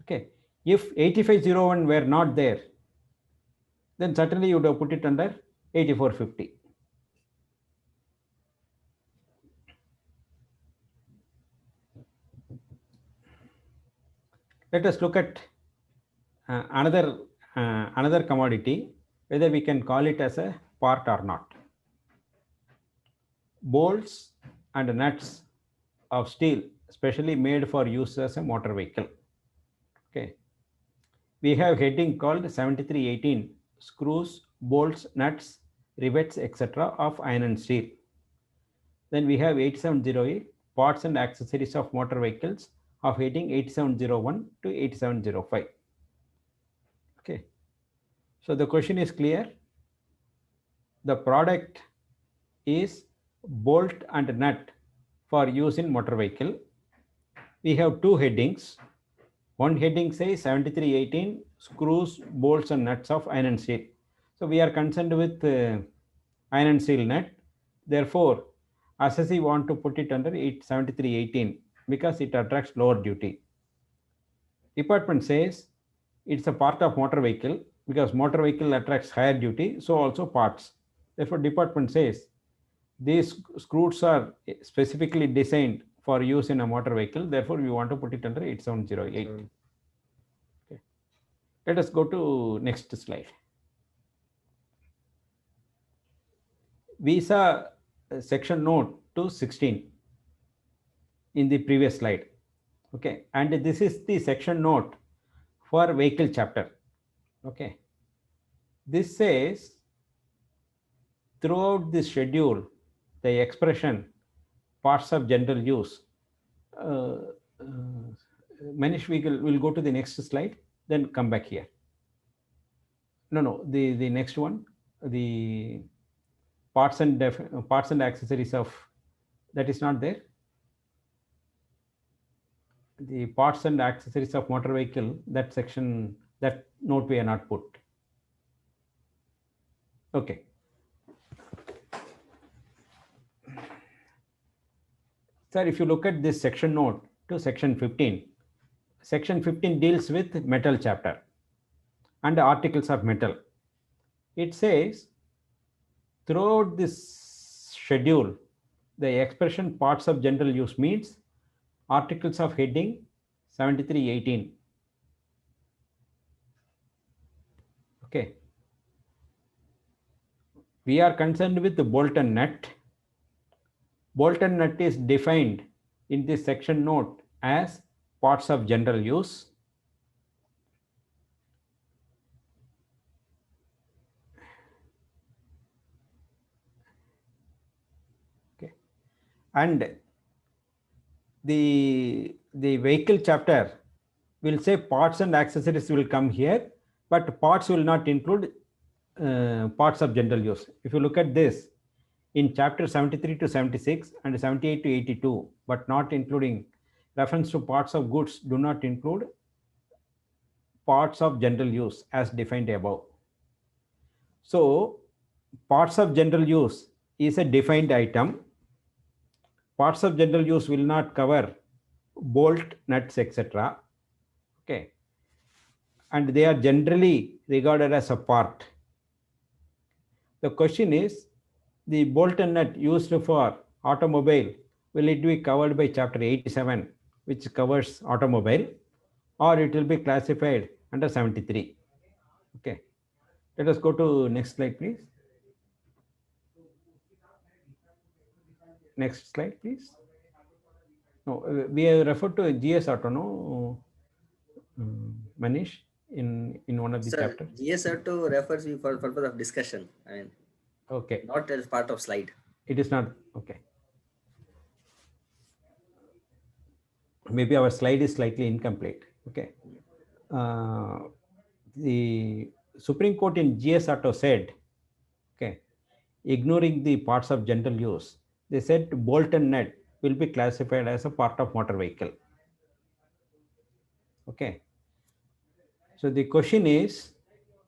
Okay. If 8501 were not there, then certainly you would have put it under 8450. Let us look at another commodity, whether we can call it as a part or not. Bolts and nuts of steel, specially made for use as a motor vehicle. Okay. We have heading called 7318 screws, bolts, nuts, rivets, etc. of iron and steel. Then we have 8708 parts and accessories of motor vehicles of heading 8701 to 8705. Okay. So the question is clear. The product is bolt and nut for use in motor vehicle. We have two headings. One heading says 7318 screws, bolts and nuts of iron and steel. So we are concerned with iron and steel nut. Therefore, assessee want to put it under 7318 because it attracts lower duty. Department says it's a part of motor vehicle because motor vehicle attracts higher duty, so also parts. Therefore, department says these screws are specifically designed for use in a motor vehicle. Therefore, we want to put it under 8708. Okay. Let us go to next slide. We saw section note to 16 in the previous slide. Okay, and this is the section note for vehicle chapter. Okay, this says throughout this schedule, the expression parts of general use. Manish, we'll go to the next slide, then come back here. No, the next one, the parts and accessories of, that is not there. The parts and accessories of motor vehicle, that section, that note we are not put. Okay. Sir, if you look at this section note to section 15, section 15 deals with metal chapter and articles of metal. It says throughout this schedule, the expression parts of general use means articles of heading 7318. Okay. We are concerned with the bolt and nut. Bolt and nut is defined in this section note as parts of general use. Okay. And the vehicle chapter will say parts and accessories will come here, but parts will not include parts of general use. If you look at this in chapter 73 to 76 and 78 to 82, but not including reference to parts of goods, do not include parts of general use as defined above. So parts of general use is a defined item. Parts of general use will not cover bolt, nuts, etc. Okay. And they are generally regarded as a part. The question is, the bolt and nut used for automobile, will it be covered by chapter 87, which covers automobile, or it will be classified under 73? Okay. Let us go to next slide, please. Next slide, please. No, we have referred to GS Auto, no, Manish, in one of the chapters. GS Auto refers me for purpose of discussion. I mean, okay, not as part of slide. It is not, okay. Maybe our slide is slightly incomplete. Okay. The Supreme Court in GS Auto said, okay, ignoring the parts of general use, they said bolt and nut will be classified as a part of motor vehicle. Okay. So the question is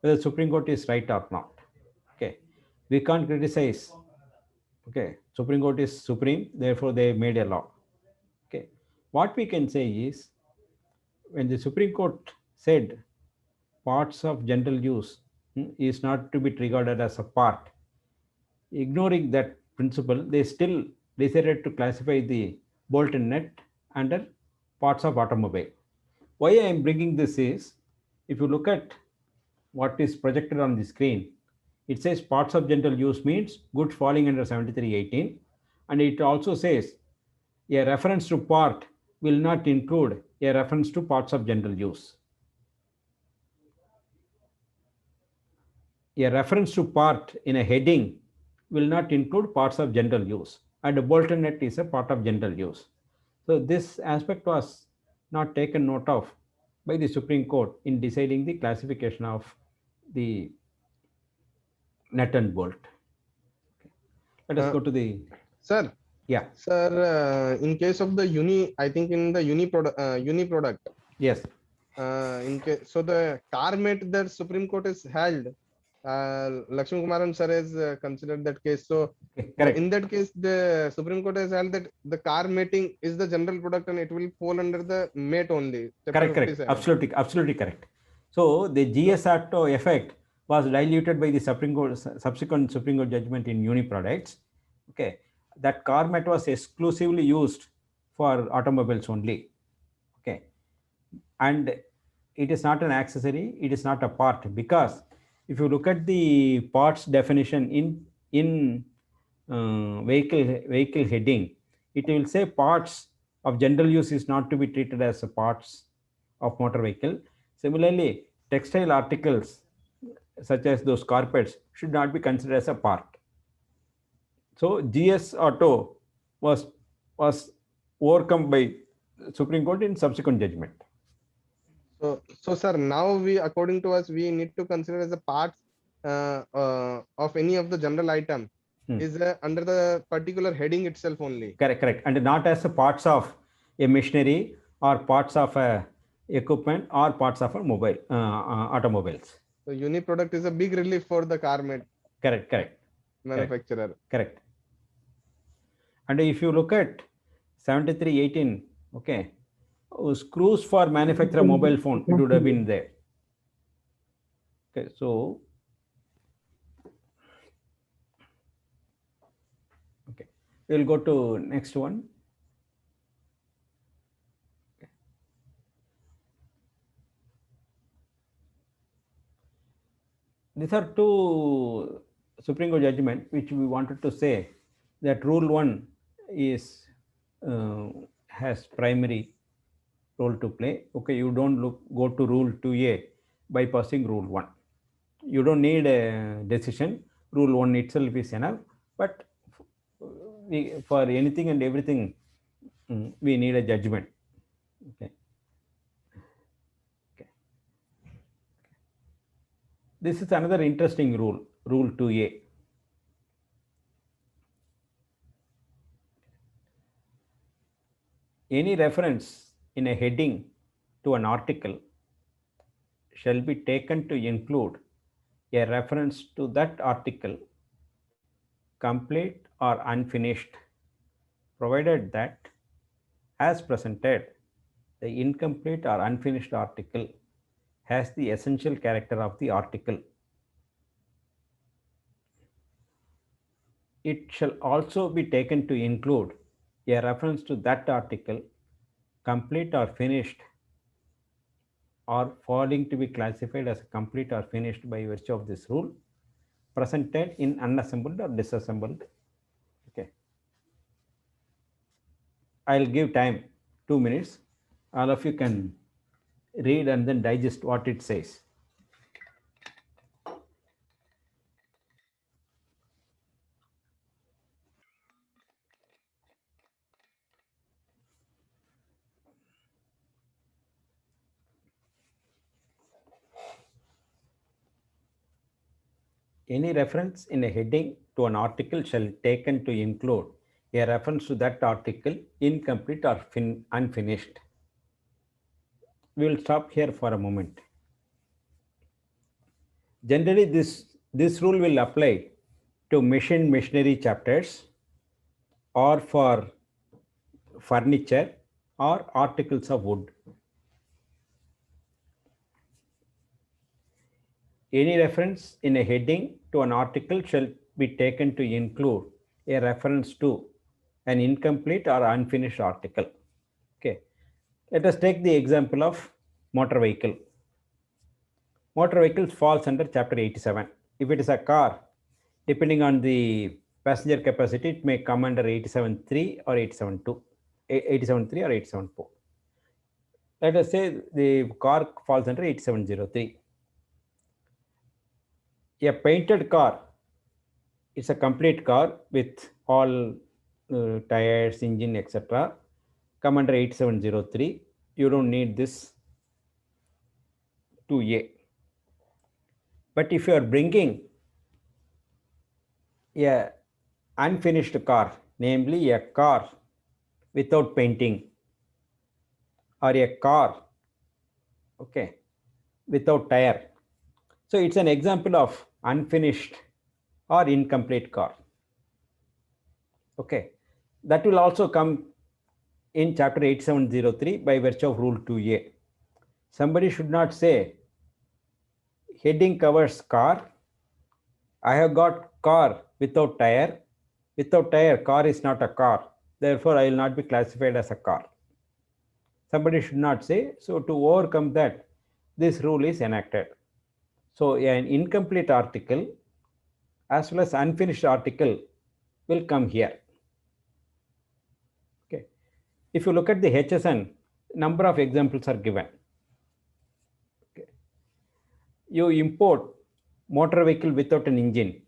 whether the Supreme Court is right or not. Okay. We can't criticize. Okay. Supreme Court is supreme, therefore they made a law. Okay. What we can say is, when the Supreme Court said parts of general use is not to be regarded as a part, ignoring that principle, they still decided to classify the bolt and nut under parts of automobile. Why I am bringing this is, if you look at what is projected on the screen, it says parts of general use means goods falling under 7318, and it also says a reference to part will not include a reference to parts of general use. A reference to part in a heading will not include parts of general use. and a bolted nut is a part of general use. So this aspect was not taken note of by the Supreme Court in deciding the classification of the nut and bolt. Let us go to the, Sir, yeah, sir, in case of the I think in the uni product, yes, in case, so the CARMAT that Supreme Court has held, Lakshmi Kumaran sir has considered that case. So correct. in that case, the Supreme Court has held that the CARMATing is the general product and it will fall under the MAT only. Correct, correct. Absolutely, absolutely correct. So the GS Auto effect was diluted by the Supreme Court, subsequent Supreme Court judgment in uni products. Okay, that CARMAT was exclusively used for automobiles only. Okay, and it is not an accessory, it is not a part, because if you look at the parts definition in vehicle heading, it will say parts of general use is not to be treated as a parts of motor vehicle. Similarly, textile articles such as those carpets should not be considered as a part. So GS Auto was overcome by Supreme Court in subsequent judgment. So sir, now according to us, we need to consider as a part of any of the general item is under the particular heading itself only. Correct, correct, and not as a parts of a machinery or parts of a equipment or parts of a mobile automobiles. So uni product is a big relief for the CARMAT. Correct, correct. Manufacturer. Correct. And if you look at 7318, okay, screws for manufacture mobile phone, it would have been there. Okay, so okay, we'll go to next one. Okay. These are two Supreme Court judgment which we wanted to say that Rule 1 is has primary role to play. Okay, you don't go to Rule 2A bypassing Rule 1. You don't need a decision. Rule 1 itself is enough. But for anything and everything, we need a judgment. Okay. Okay. This is another interesting rule, Rule 2A. Any reference in a heading to an article shall be taken to include a reference to that article, complete or unfinished, provided that, as presented, the incomplete or unfinished article has the essential character of the article. It shall also be taken to include a reference to that article, complete or finished, or falling to be classified as complete or finished by virtue of this rule, presented in unassembled or disassembled. Okay. I'll give time, 2 minutes. All of you can read and then digest what it says. Any reference in a heading to an article shall taken to include a reference to that article, incomplete or unfinished. We will stop here for a moment. Generally, this rule will apply to machinery chapters or for furniture or articles of wood. Any reference in a heading to an article shall be taken to include a reference to an incomplete or unfinished article. Okay. Let us take the example of motor vehicle. Motor vehicles falls under chapter 87. If it is a car, depending on the passenger capacity, it may come under 87.3 or 87.2, 87.3 or 87.4. Let us say the car falls under 8703. A painted car is a complete car with all tires, engine, etc. come under 8703. You don't need this 2A. But if you are bringing a unfinished car, namely a car without painting, or a car, okay, without tire. So it's an example of unfinished or incomplete car. Okay, that will also come in chapter 8703 by virtue of rule 2A. Somebody should not say heading covers car. I have got car without tire. Without tire, car is not a car. Therefore, I will not be classified as a car. Somebody should not say. So to overcome that, this rule is enacted. So an incomplete article as well as unfinished article will come here. Okay. If you look at the HSN, number of examples are given. Okay. You import motor vehicle without an engine.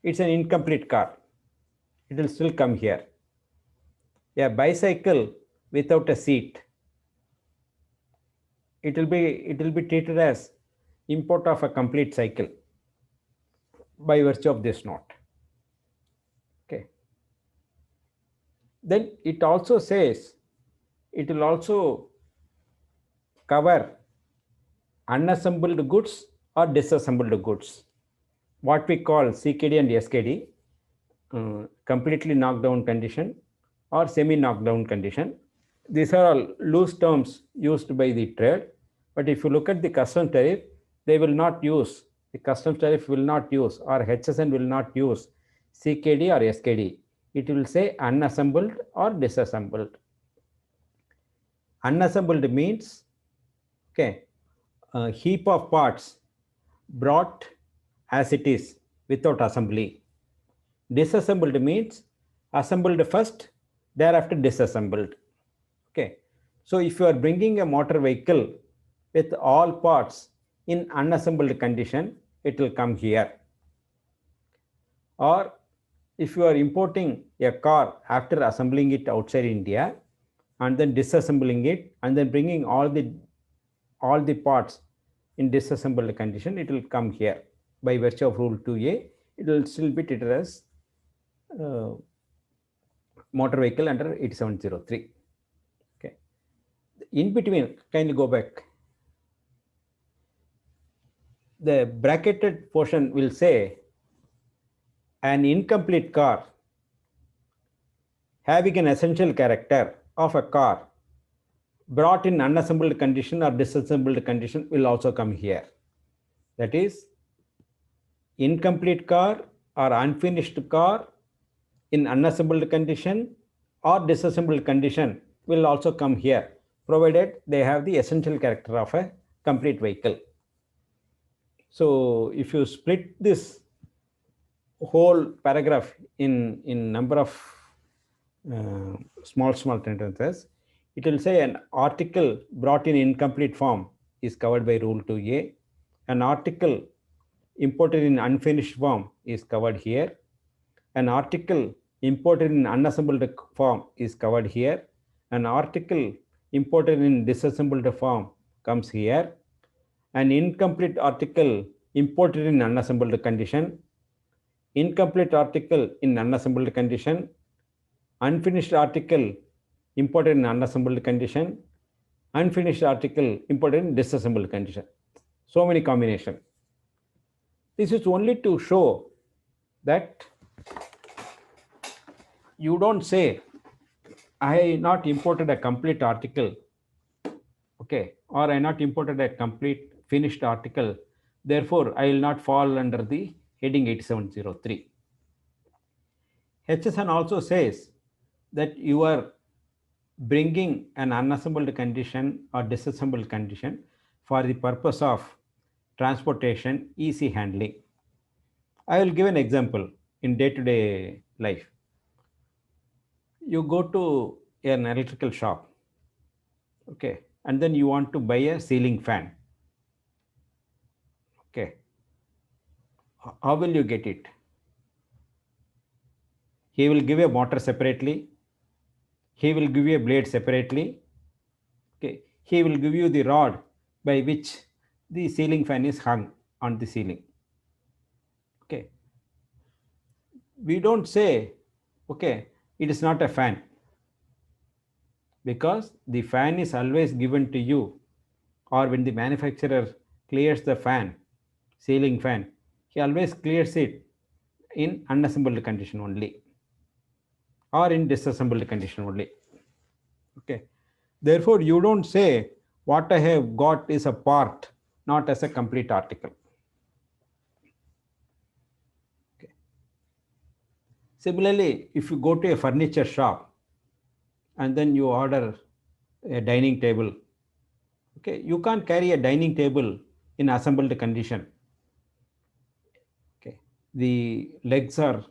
It's an incomplete car. It will still come here. A bicycle without a seat. It will be treated as import of a complete cycle by virtue of this note. Okay. Then it also says it will also cover unassembled goods or disassembled goods, what we call CKD and SKD, completely knocked down condition or semi knocked down condition. These are all loose terms used by the trade, but if you look at the customs tariff, they will not use, the customs tariff will not use, or HSN will not use CKD or SKD. It will say unassembled or disassembled. Unassembled means, okay, a heap of parts brought as it is without assembly. Disassembled means assembled first, thereafter disassembled. Okay, so if you are bringing a motor vehicle with all parts in unassembled condition, it will come here. Or if you are importing a car after assembling it outside India and then disassembling it and then bringing all the parts in disassembled condition, it will come here by virtue of rule 2A. It will still be treated as motor vehicle under 8703. Okay. In between, kindly go back. The bracketed portion will say an incomplete car having an essential character of a car brought in unassembled condition or disassembled condition will also come here. That is, incomplete car or unfinished car in unassembled condition or disassembled condition will also come here, provided they have the essential character of a complete vehicle. So if you split this whole paragraph in number of small sentences, it will say an article brought in incomplete form is covered by rule 2A. An article imported in unfinished form is covered here. An article imported in unassembled form is covered here. An article imported in disassembled form comes here. An incomplete article imported in unassembled condition. Incomplete article in unassembled condition. Unfinished article imported in unassembled condition. Unfinished article imported in disassembled condition. So many combinations. This is only to show that you don't say, I not imported a complete article, okay, or I not imported a complete finished article, therefore I will not fall under the heading 8703. HSN also says that you are bringing an unassembled condition or disassembled condition for the purpose of transportation, easy handling. I will give an example in day-to-day life. You go to an electrical shop, okay, and then you want to buy a ceiling fan. Okay, how will you get it? He will give a motor separately. He will give you a blade separately. Okay. He will give you the rod by which the ceiling fan is hung on the ceiling. Okay. We don't say, okay, it is not a fan, because the fan is always given to you, or when the manufacturer clears the fan, ceiling fan, he always clears it in unassembled condition only, or in disassembled condition only. Okay. Therefore, you don't say what I have got is a part, not as a complete article. Okay. Similarly, if you go to a furniture shop and then you order a dining table, okay, you can't carry a dining table in assembled condition. Okay. The legs are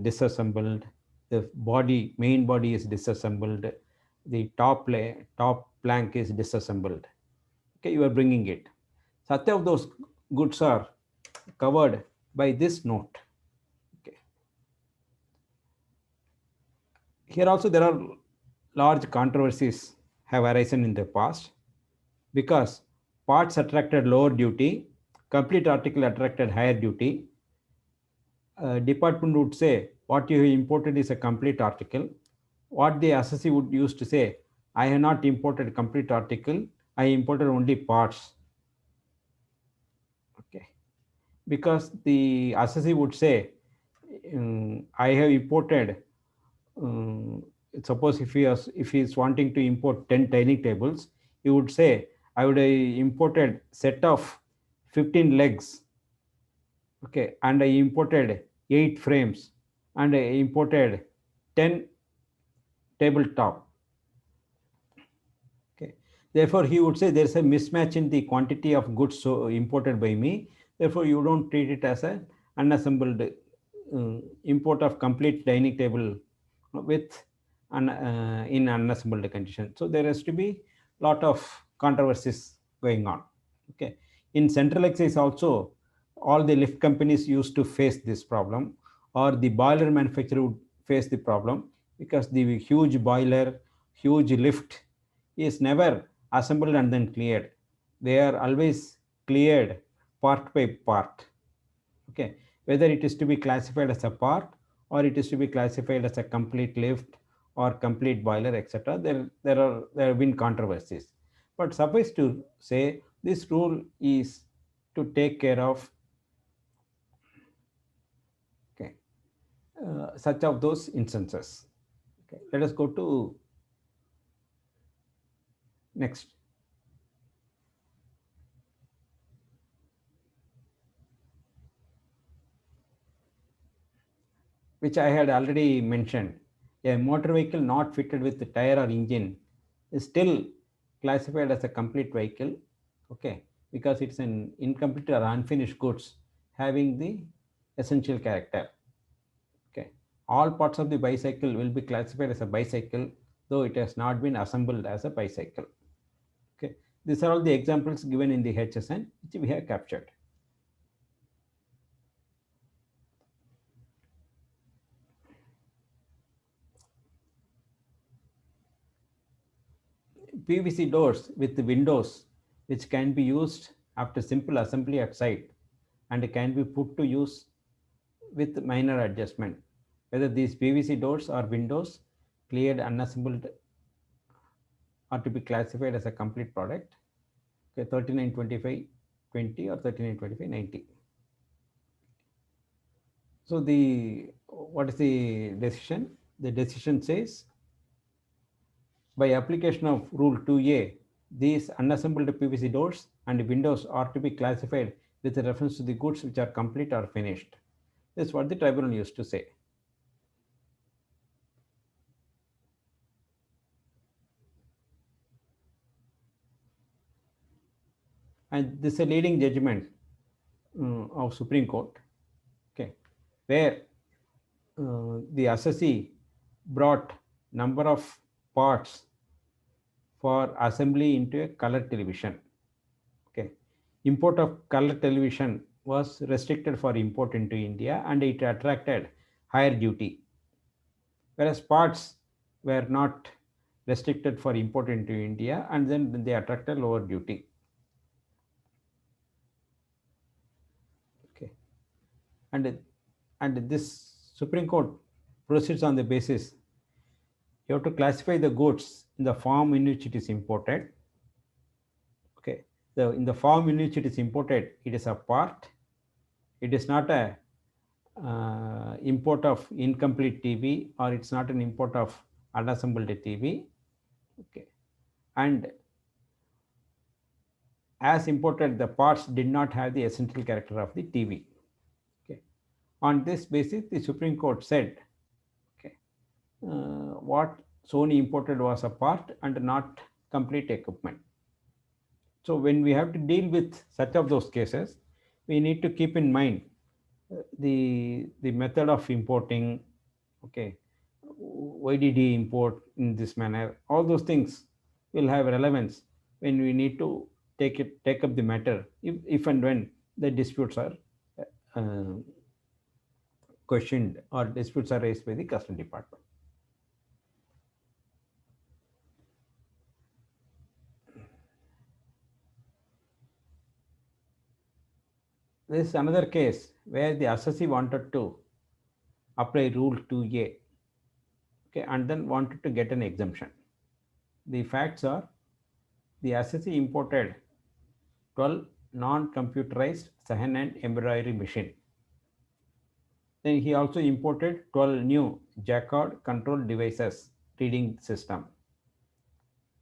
disassembled, the body, main body is disassembled, the top plank is disassembled. Okay, you are bringing it. Such of those goods are covered by this note. Okay. Here also there are large controversies have arisen in the past, because parts attracted lower duty, complete article attracted higher duty. Department would say what you have imported is a complete article. What the assessee would use to say, I have not imported complete article, I imported only parts. Okay. Because the assessee would say, I have imported, suppose if he is wanting to import 10 dining tables, he would say, I would have imported set of 15 legs. Okay, and I imported 8 frames, and I imported 10 tabletop. Okay, therefore he would say there's a mismatch in the quantity of goods so imported by me. Therefore, you don't treat it as an unassembled import of complete dining table with in unassembled condition. So there has to be lot of controversies going on. Okay, in central excise also, all the lift companies used to face this problem, or the boiler manufacturer would face the problem, because the huge boiler, huge lift is never assembled and then cleared. They are always cleared part by part. Okay, whether it is to be classified as a part, or it is to be classified as a complete lift or complete boiler, etc. There have been controversies, but suffice to say this rule is to take care of such of those instances. Okay, let us go to next. Which I had already mentioned, a motor vehicle not fitted with the tire or engine is still classified as a complete vehicle. Okay, because it's an incomplete or unfinished goods having the essential character. Okay, all parts of the bicycle will be classified as a bicycle, though it has not been assembled as a bicycle. Okay, these are all the examples given in the HSN which we have captured. PVC doors with windows which can be used after simple assembly at site and can be put to use with minor adjustment. Whether these PVC doors or windows cleared unassembled are to be classified as a complete product. Okay, 3925-20 or 3925-90. So what is the decision? The decision says, by application of Rule 2A, these unassembled PVC doors and windows are to be classified with reference to the goods which are complete or finished. This is what the tribunal used to say. And this is a leading judgment of Supreme Court, okay, where the assessee brought number of parts for assembly into a color television. Okay, import of color television was restricted for import into India, and it attracted higher duty, whereas parts were not restricted for import into India, and then they attracted lower duty. Okay, and this Supreme Court proceeds on the basis you have to classify the goods in the form in which it is imported. Okay, in the form in which it is imported, it is a part. It is not a import of incomplete TV, or it's not an import of unassembled TV. Okay, and as imported, the parts did not have the essential character of the TV. Okay, on this basis, the Supreme Court said, okay, what Sony imported was a part and not complete equipment. So when we have to deal with such of those cases, we need to keep in mind the method of importing. Okay, why did he import in this manner? All those things will have relevance when we need to take up the matter if and when the disputes are uh, questioned or disputes are raised by the custom department. This is another case where the assessee wanted to apply rule 2A, okay, and then wanted to get an exemption. The facts are the assessee imported 12 non-computerized second-hand embroidery machine. Then he also imported 12 new Jacquard control devices reading system.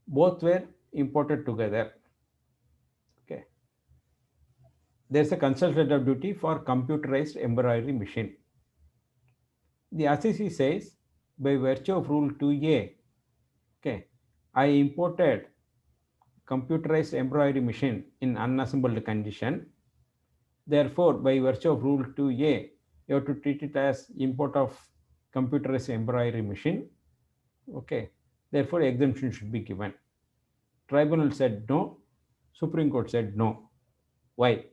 Both were imported together. Okay. There's a consultative duty for computerized embroidery machine. The assessee says, by virtue of rule 2A, okay, I imported computerized embroidery machine in unassembled condition. Therefore, by virtue of rule 2A, you have to treat it as import of computerized embroidery machine. Okay. Therefore, exemption should be given. Tribunal said no. Supreme Court said no. Why?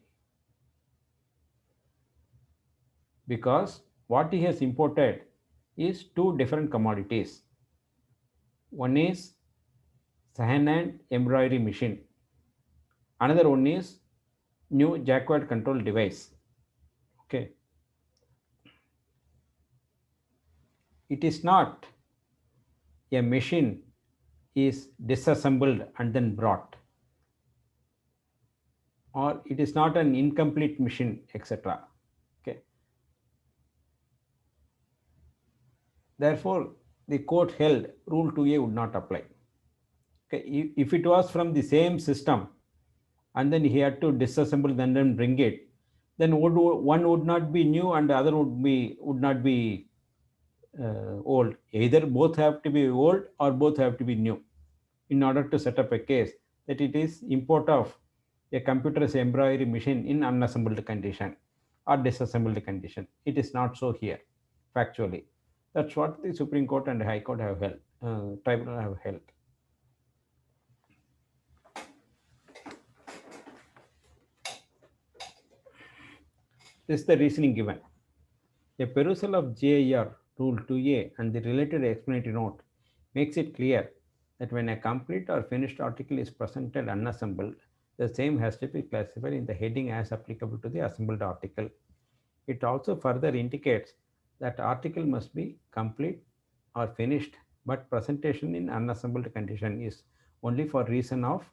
Because what he has imported is two different commodities. One is second-hand embroidery machine. Another one is new Jacquard control device. Okay. It is not a machine is disassembled and then brought, or it is not an incomplete machine, etc. Okay. Therefore, the court held rule 2A would not apply. Okay. If it was from the same system and then he had to disassemble and then bring it, then one would not be new and the other would not be old. Either both have to be old or both have to be new in order to set up a case that it is import of a computerized embroidery machine in unassembled condition or disassembled condition. It is not so here, factually. That's what the Supreme Court and High Court have held, tribunal have held. This is the reasoning given. A perusal of JIR Rule 2A and the related explanatory note makes it clear that when a complete or finished article is presented unassembled, the same has to be classified in the heading as applicable to the assembled article. It also further indicates that article must be complete or finished, but presentation in unassembled condition is only for reason of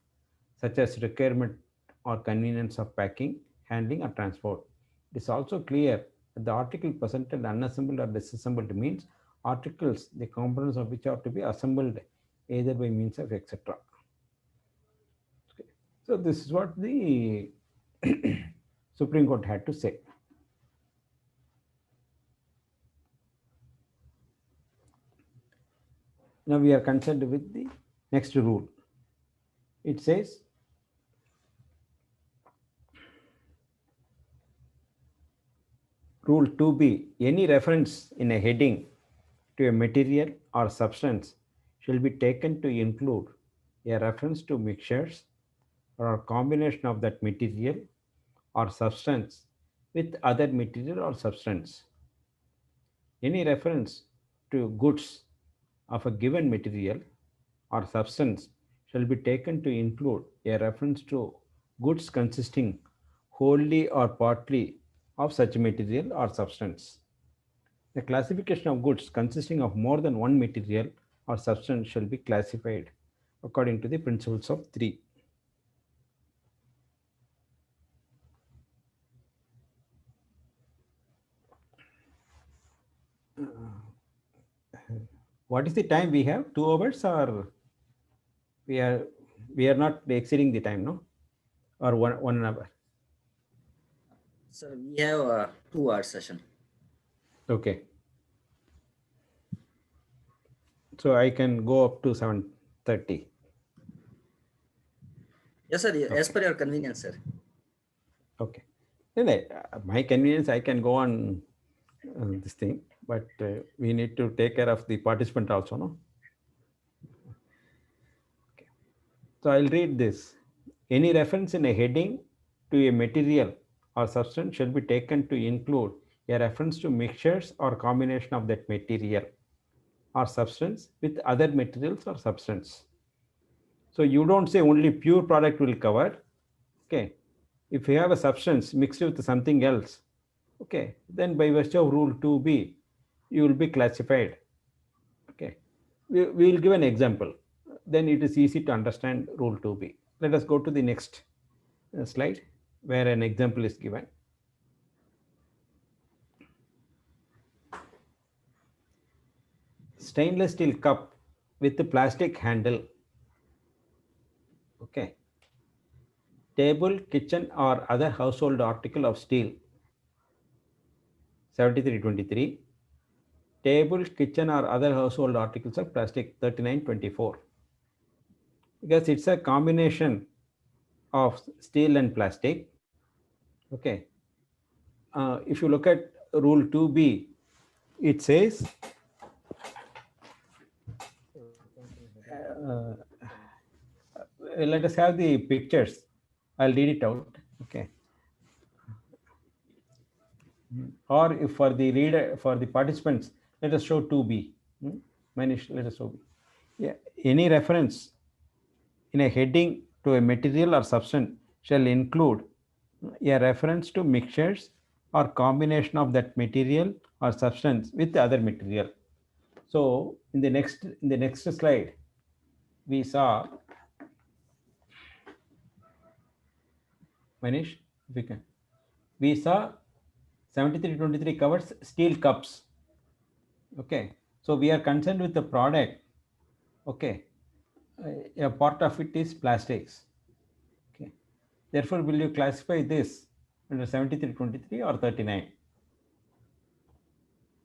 such as requirement or convenience of packing, handling, or transport. It is also clear that the article presented unassembled or disassembled means articles, the components of which are to be assembled either by means of etc. Okay. So this is what the Supreme Court had to say. Now we are concerned with the next rule. It says, Rule 2B, any reference in a heading to a material or substance shall be taken to include a reference to mixtures or a combination of that material or substance with other material or substance. any reference to goods of a given material or substance shall be taken to include a reference to goods consisting wholly or partly of such material or substance. The classification of goods consisting of more than one material or substance shall be classified according to the principles of three. What is the time we have? 2 hours, or we are not exceeding the time, no? Or one hour? Sir, we have a 2 hour session. Okay. So I can go up to 7:30. Yes, sir. As per your convenience, sir. Okay. Anyway, my convenience, I can go on this thing, but we need to take care of the participant also, no? Okay. So I'll read this. Any reference in a heading to a material or substance shall be taken to include a reference to mixtures or combination of that material or substance with other materials or substance. So you don't say only pure product will cover. Okay. If you have a substance mixed with something else, okay, then by virtue of rule 2b, you will be classified. Okay. We will give an example. Then it is easy to understand rule 2b. Let us go to the next slide where an example is given. Stainless steel cup with the plastic handle. Okay. Table, kitchen or other household article of steel. 7323. Table, kitchen or other household articles of plastic. 3924. Because it's a combination of steel and plastic. Okay. If you look at rule 2b, it says let us have the pictures. I'll read it out. Okay. Or if for the reader, for the participants, let us show 2b. Manish, let us show B. Yeah. Any reference in a heading to a material or substance shall include a reference to mixtures or combination of that material or substance with the other material. So in the next slide, we saw, Manish, if we can, we saw 7323 covers steel cups. Okay, so we are concerned with the product. Okay, a part of it is plastics. Okay, therefore, will you classify this under 7323 or 39?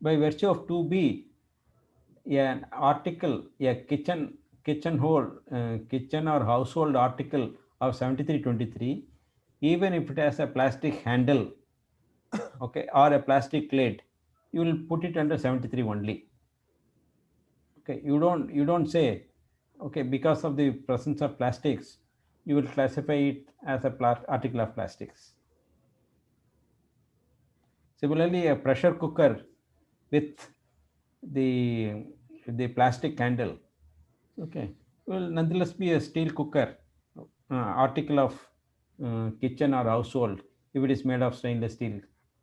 By virtue of 2b, an article, a kitchen or household article of 7323, even if it has a plastic handle, okay, or a plastic lid, you will put it under 73 only. Okay, you don't say, okay, because of the presence of plastics, you will classify it as a article of plastics. Similarly, a pressure cooker with the plastic handle, okay, will nonetheless be a steel cooker, article of kitchen or household. If it is made of stainless steel,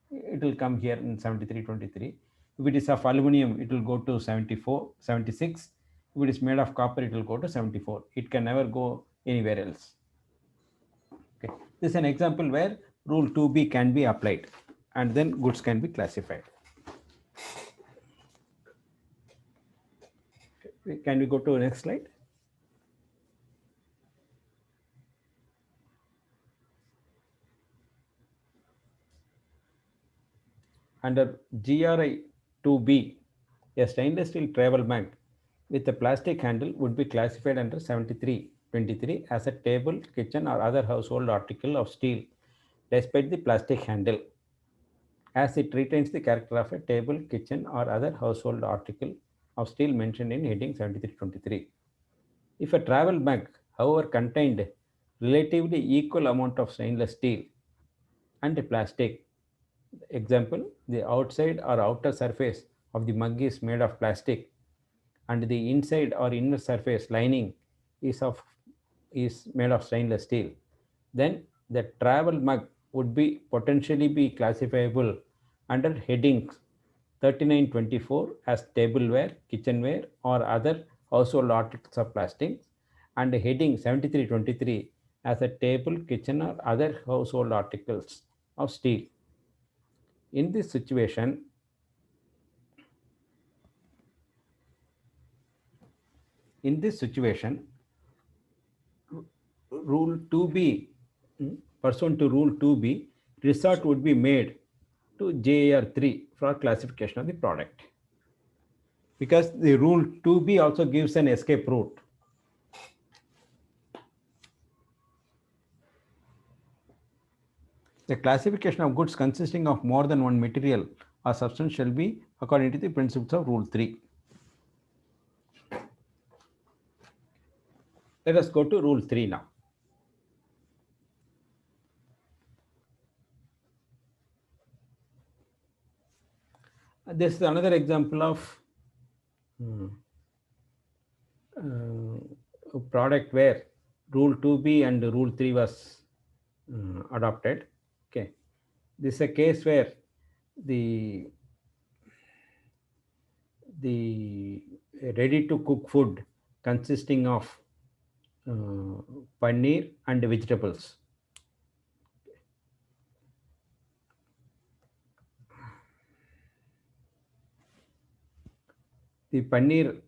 it will come here in 7323. If it is of aluminum, it will go to 76. If it is made of copper, it will go to 74. It can never go anywhere else. Okay, this is an example where rule 2b can be applied, and then goods can be classified. Can we go to the next slide? Under GRI 2b, a stainless steel travel bag with a plastic handle would be classified under 7323 as a table, kitchen or other household article of steel despite the plastic handle, as it retains the character of a table, kitchen or other household article of steel mentioned in heading 7323. If a travel bag, however, contained relatively equal amount of stainless steel and plastic, example, the outside or outer surface of the mug is made of plastic and the inside or inner surface lining is made of stainless steel, then the travel mug would be potentially be classifiable under headings 3924 as tableware, kitchenware, or other household articles of plastic, and heading 7323 as a table, kitchen, or other household articles of steel. In this situation, rule 2b, pursuant to rule 2b, resort would be made to JAR 3 for classification of the product. Because the rule 2b also gives an escape route. The classification of goods consisting of more than one material or substance shall be according to the principles of rule 3. Let us go to rule 3 now. This is another example of a product where rule 2b and rule 3 was adopted. Okay, this is a case where the ready to cook food consisting of paneer and vegetables. The paneer,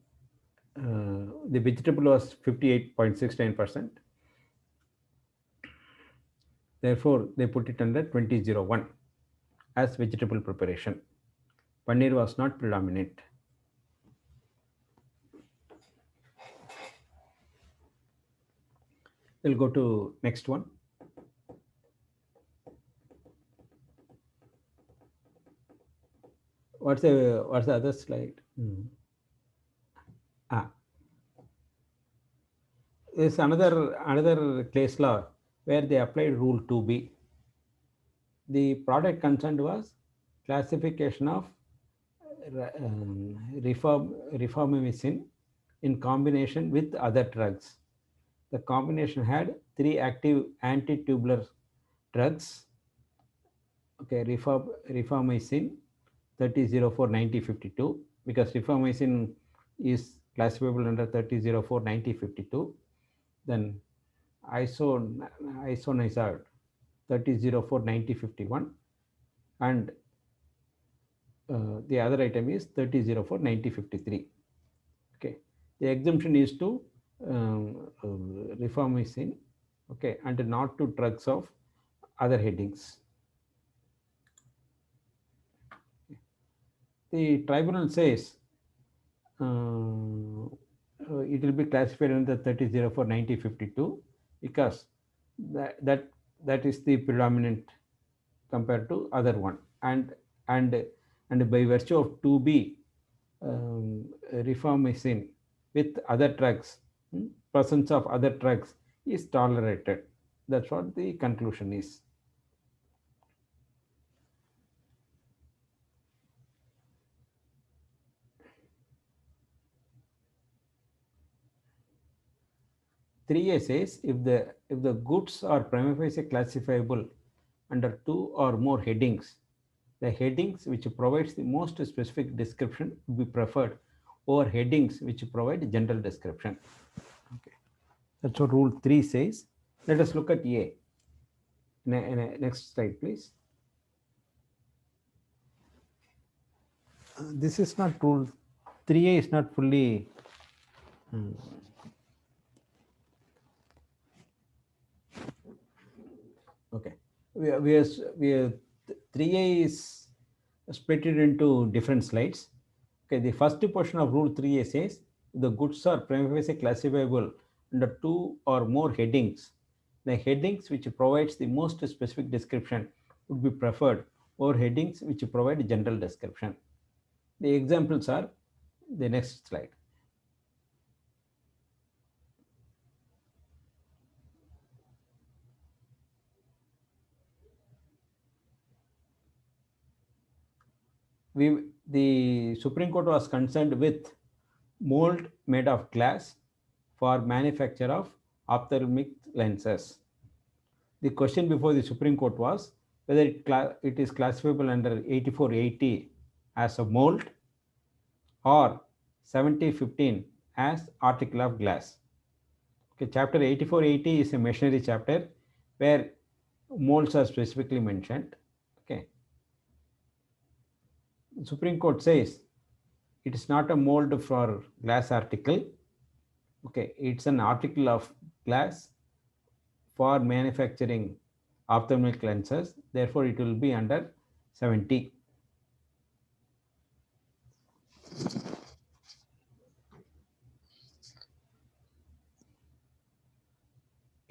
the vegetable was 58.69%. Therefore, they put it under 2001 as vegetable preparation. Paneer was not predominant. We'll go to next one. What's the other slide? There's another case law where they applied rule 2b. The product concerned was classification of rifamycin in combination with other drugs. The combination had 3 active antitubular drugs. Okay, rifamycin 3004-9052, because rifamycin is classifiable under 3004-9052. Then isoniazid 3004-9051, and the other item is 3004-9053. Okay, the exemption is to rifamycin, okay, and not to drugs of other headings. The tribunal says it will be classified under 3004-9052 because that is the predominant compared to other one, and by virtue of 2b, rifamycin with other drugs, presence of other drugs is tolerated. That's what the conclusion is. Three A says if the goods are prima facie classifiable under 2 or more headings, the headings which provides the most specific description would be preferred over headings which provide general description. Okay, that's what rule 3 says. Let us look at A. Next slide, please. This is not rule 3A is not fully okay. We are 3A is split it into different slides. Okay, the first portion of rule 3A says the goods are prima facie classifiable under 2 or more headings. The headings which provides the most specific description would be preferred over headings which provide general description. The examples are the next slide. the Supreme Court was concerned with mold made of glass for manufacture of ophthalmic lenses. The question before the Supreme Court was whether it is classifiable under 8480 as a mold or 7015 as article of glass. Okay, chapter 8480 is a machinery chapter where molds are specifically mentioned. Okay. The Supreme Court says it is not a mold for glass article. Okay, it's an article of glass for manufacturing ophthalmic lenses. Therefore, it will be under 70.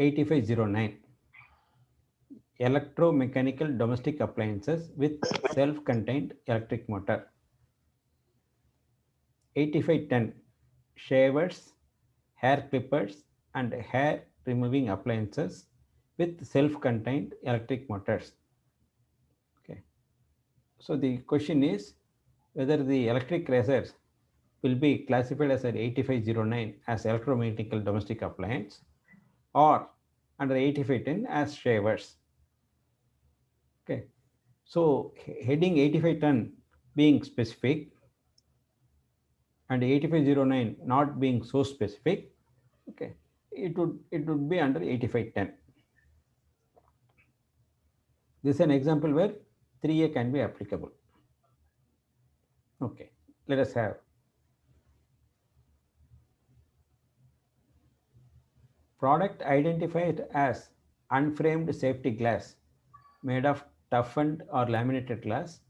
(8509) electromechanical domestic appliances with self-contained electric motor. 8510 shavers, hair clippers, and hair removing appliances with self-contained electric motors. Okay. So the question is whether the electric razors will be classified as an 8509 as electromechanical domestic appliance or under 8510 as shavers. Okay. So heading 8510 being specific and 8509 not being so specific, okay, it would be under 8510. This is an example where 3A can be applicable. Okay, let us have product identified as unframed safety glass made of toughened or laminated glass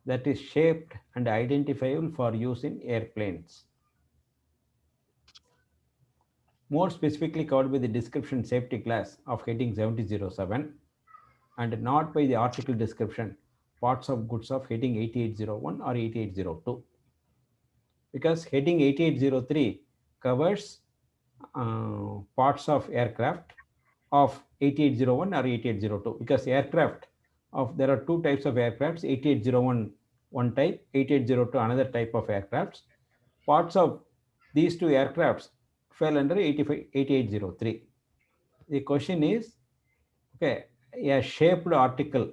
that is shaped and identifiable for use in airplanes. More specifically covered by the description safety glass of heading 7007 and not by the article description parts of goods of heading 8801 or 8802. Because heading 8803 covers parts of aircraft of 8801 or 8802, because aircraft there are two types of aircrafts, 8801 one type, 8802 another type of aircrafts. Parts of these two aircrafts fell under 8803. The question is, okay, a shaped article,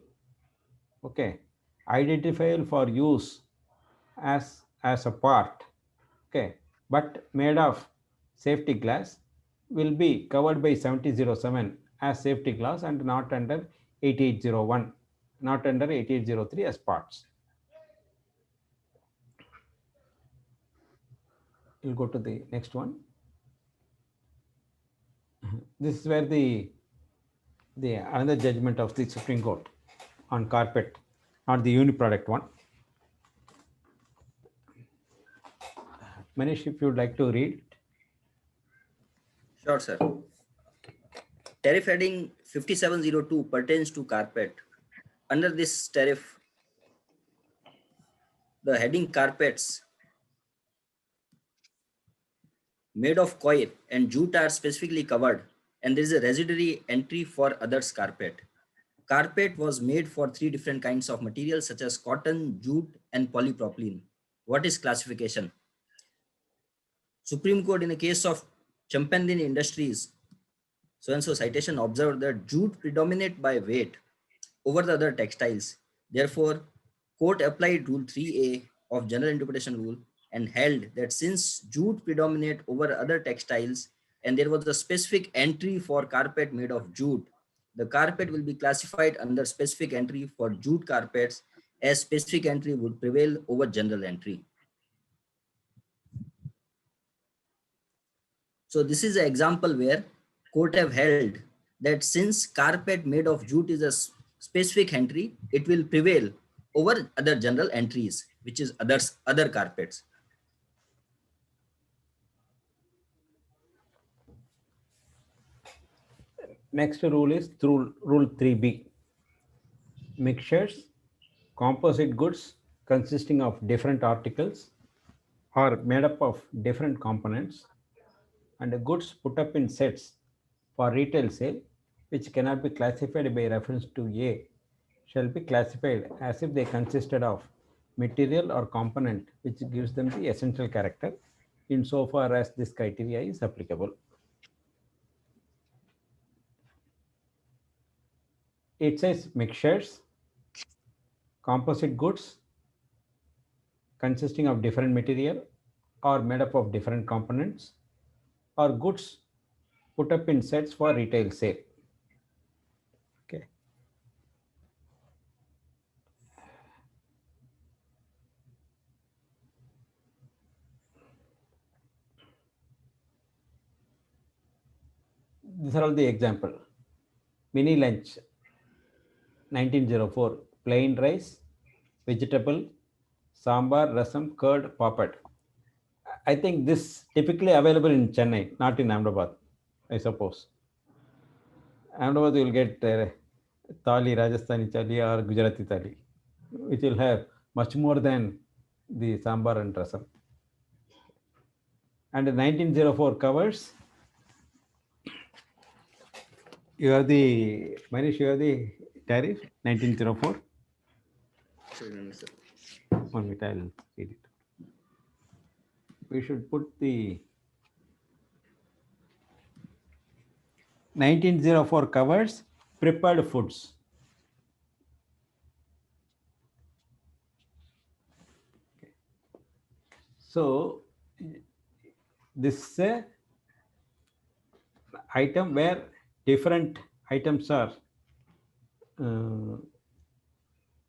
okay, identifiable for use as a part, okay, but made of safety glass will be covered by 7007 as safety glass and not under 8801, not under 8803 as parts. We'll go to the next one. This is where the another judgment of the Supreme Court on carpet, not the uniproduct one. Manish, if you would like to read. Sure, sir. Tariff heading 5702 pertains to carpet. Under this tariff, the heading carpets made of coir and jute are specifically covered, and there is a residuary entry for others carpet. Carpet was made for three different kinds of materials such as cotton, jute, and polypropylene. What is classification? Supreme Court in the case of Champandin Industries, so-and-so citation observed that jute predominate by weight over the other textiles. Therefore, court applied Rule 3A of General Interpretation Rule and held that since jute predominate over other textiles and there was a specific entry for carpet made of jute, the carpet will be classified under specific entry for jute carpets, as specific entry would prevail over general entry. So this is an example where court have held that since carpet made of jute is a specific entry, it will prevail over other general entries, which is other carpets. Next rule is through Rule 3B. Mixtures, composite goods consisting of different articles are made up of different components, and the goods put up in sets for retail sale, which cannot be classified by reference to A, shall be classified as if they consisted of material or component which gives them the essential character insofar as this criteria is applicable. It says mixtures, composite goods consisting of different material or made up of different components, or goods put up in sets for retail sale. Okay. These are all the example. Mini lunch 1904, plain rice, vegetable, sambar, rasam, curd, papad. I think this typically available in Chennai, not in Ahmedabad, I suppose. Ahmedabad you will get thali, Rajasthani thali or Gujarati thali, which will have much more than the sambar and rasam. And 1904 covers. You are the Manish. You are the tariff 1904. Sure, sir. 1 minute, I'll read it. We should put the 1904 covers prepared foods. Okay. So this is a item where different items are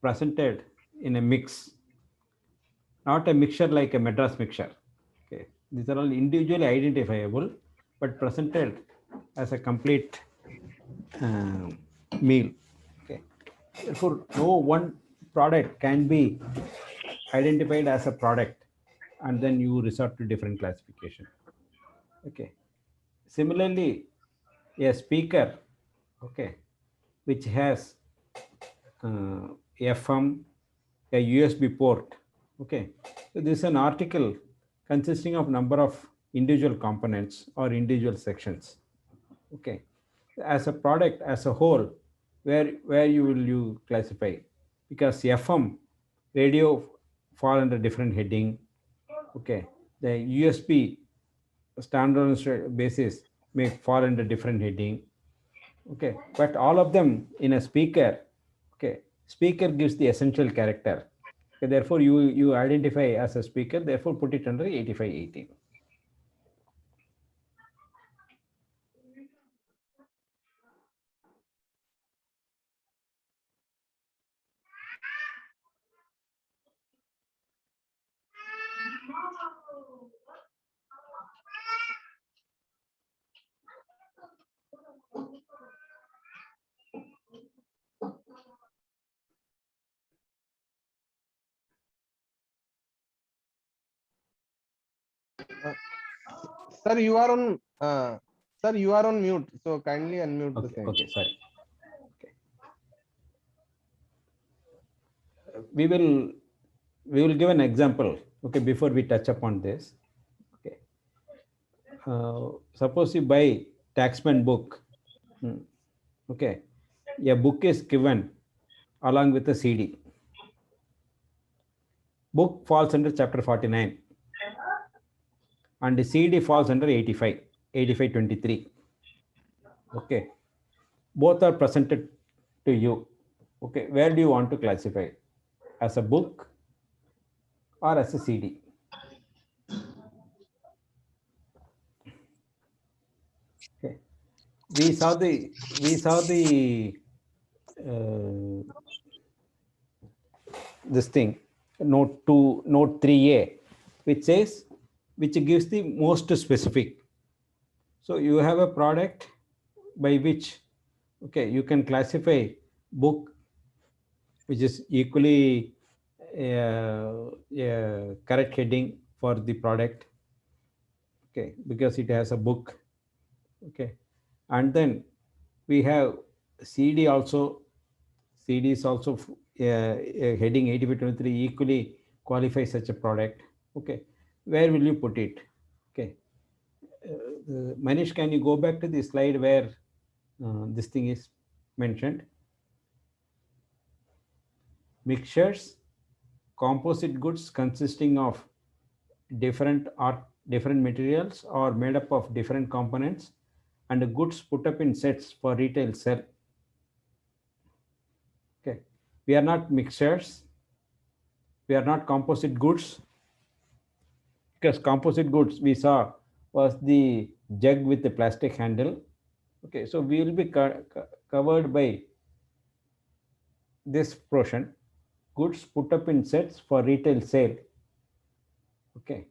presented in a mix, not a mixture like a Madras mixture. Okay, these are all individually identifiable, but presented as a complete meal. Okay, therefore, no one product can be identified as a product, and then you resort to different classification. Okay, similarly, a speaker, okay, which has FM, a USB port. Okay, so this is an article consisting of number of individual components or individual sections. Okay, as a product as a whole, where you classify? Because FM radio fall under different heading. Okay, the USB standalone basis may fall under different heading. Okay, but all of them in a speaker. Okay, speaker gives the essential character. Okay, therefore you identify as a speaker, therefore put it under 8518. Sir, you are on. Sir, you are on mute. So kindly unmute the Okay, same. okay, sorry. Okay. We will give an example. Okay, before we touch upon this. Okay. Suppose you buy taxman book. Okay, a book is given along with a CD. Book falls under chapter 49 and the CD falls under 8523. Okay, both are presented to you. Okay, where do you want to classify? As a book or as a CD? Okay, we saw the this thing, note 3A, which says, which gives the most specific. So you have a product by which, okay, you can classify book, which is equally a correct heading for the product. Okay, because it has a book. Okay, and then we have CD also. CD is also heading 8523 equally qualifies such a product. Okay, where will you put it? Okay, Manish, can you go back to the slide where this thing is mentioned? Mixtures, composite goods consisting of different materials or made up of different components and the goods put up in sets for retail sell. Okay, we are not mixtures, we are not composite goods, because composite goods we saw was the jug with the plastic handle. Okay, so we will be covered by this portion, goods put up in sets for retail sale. Okay,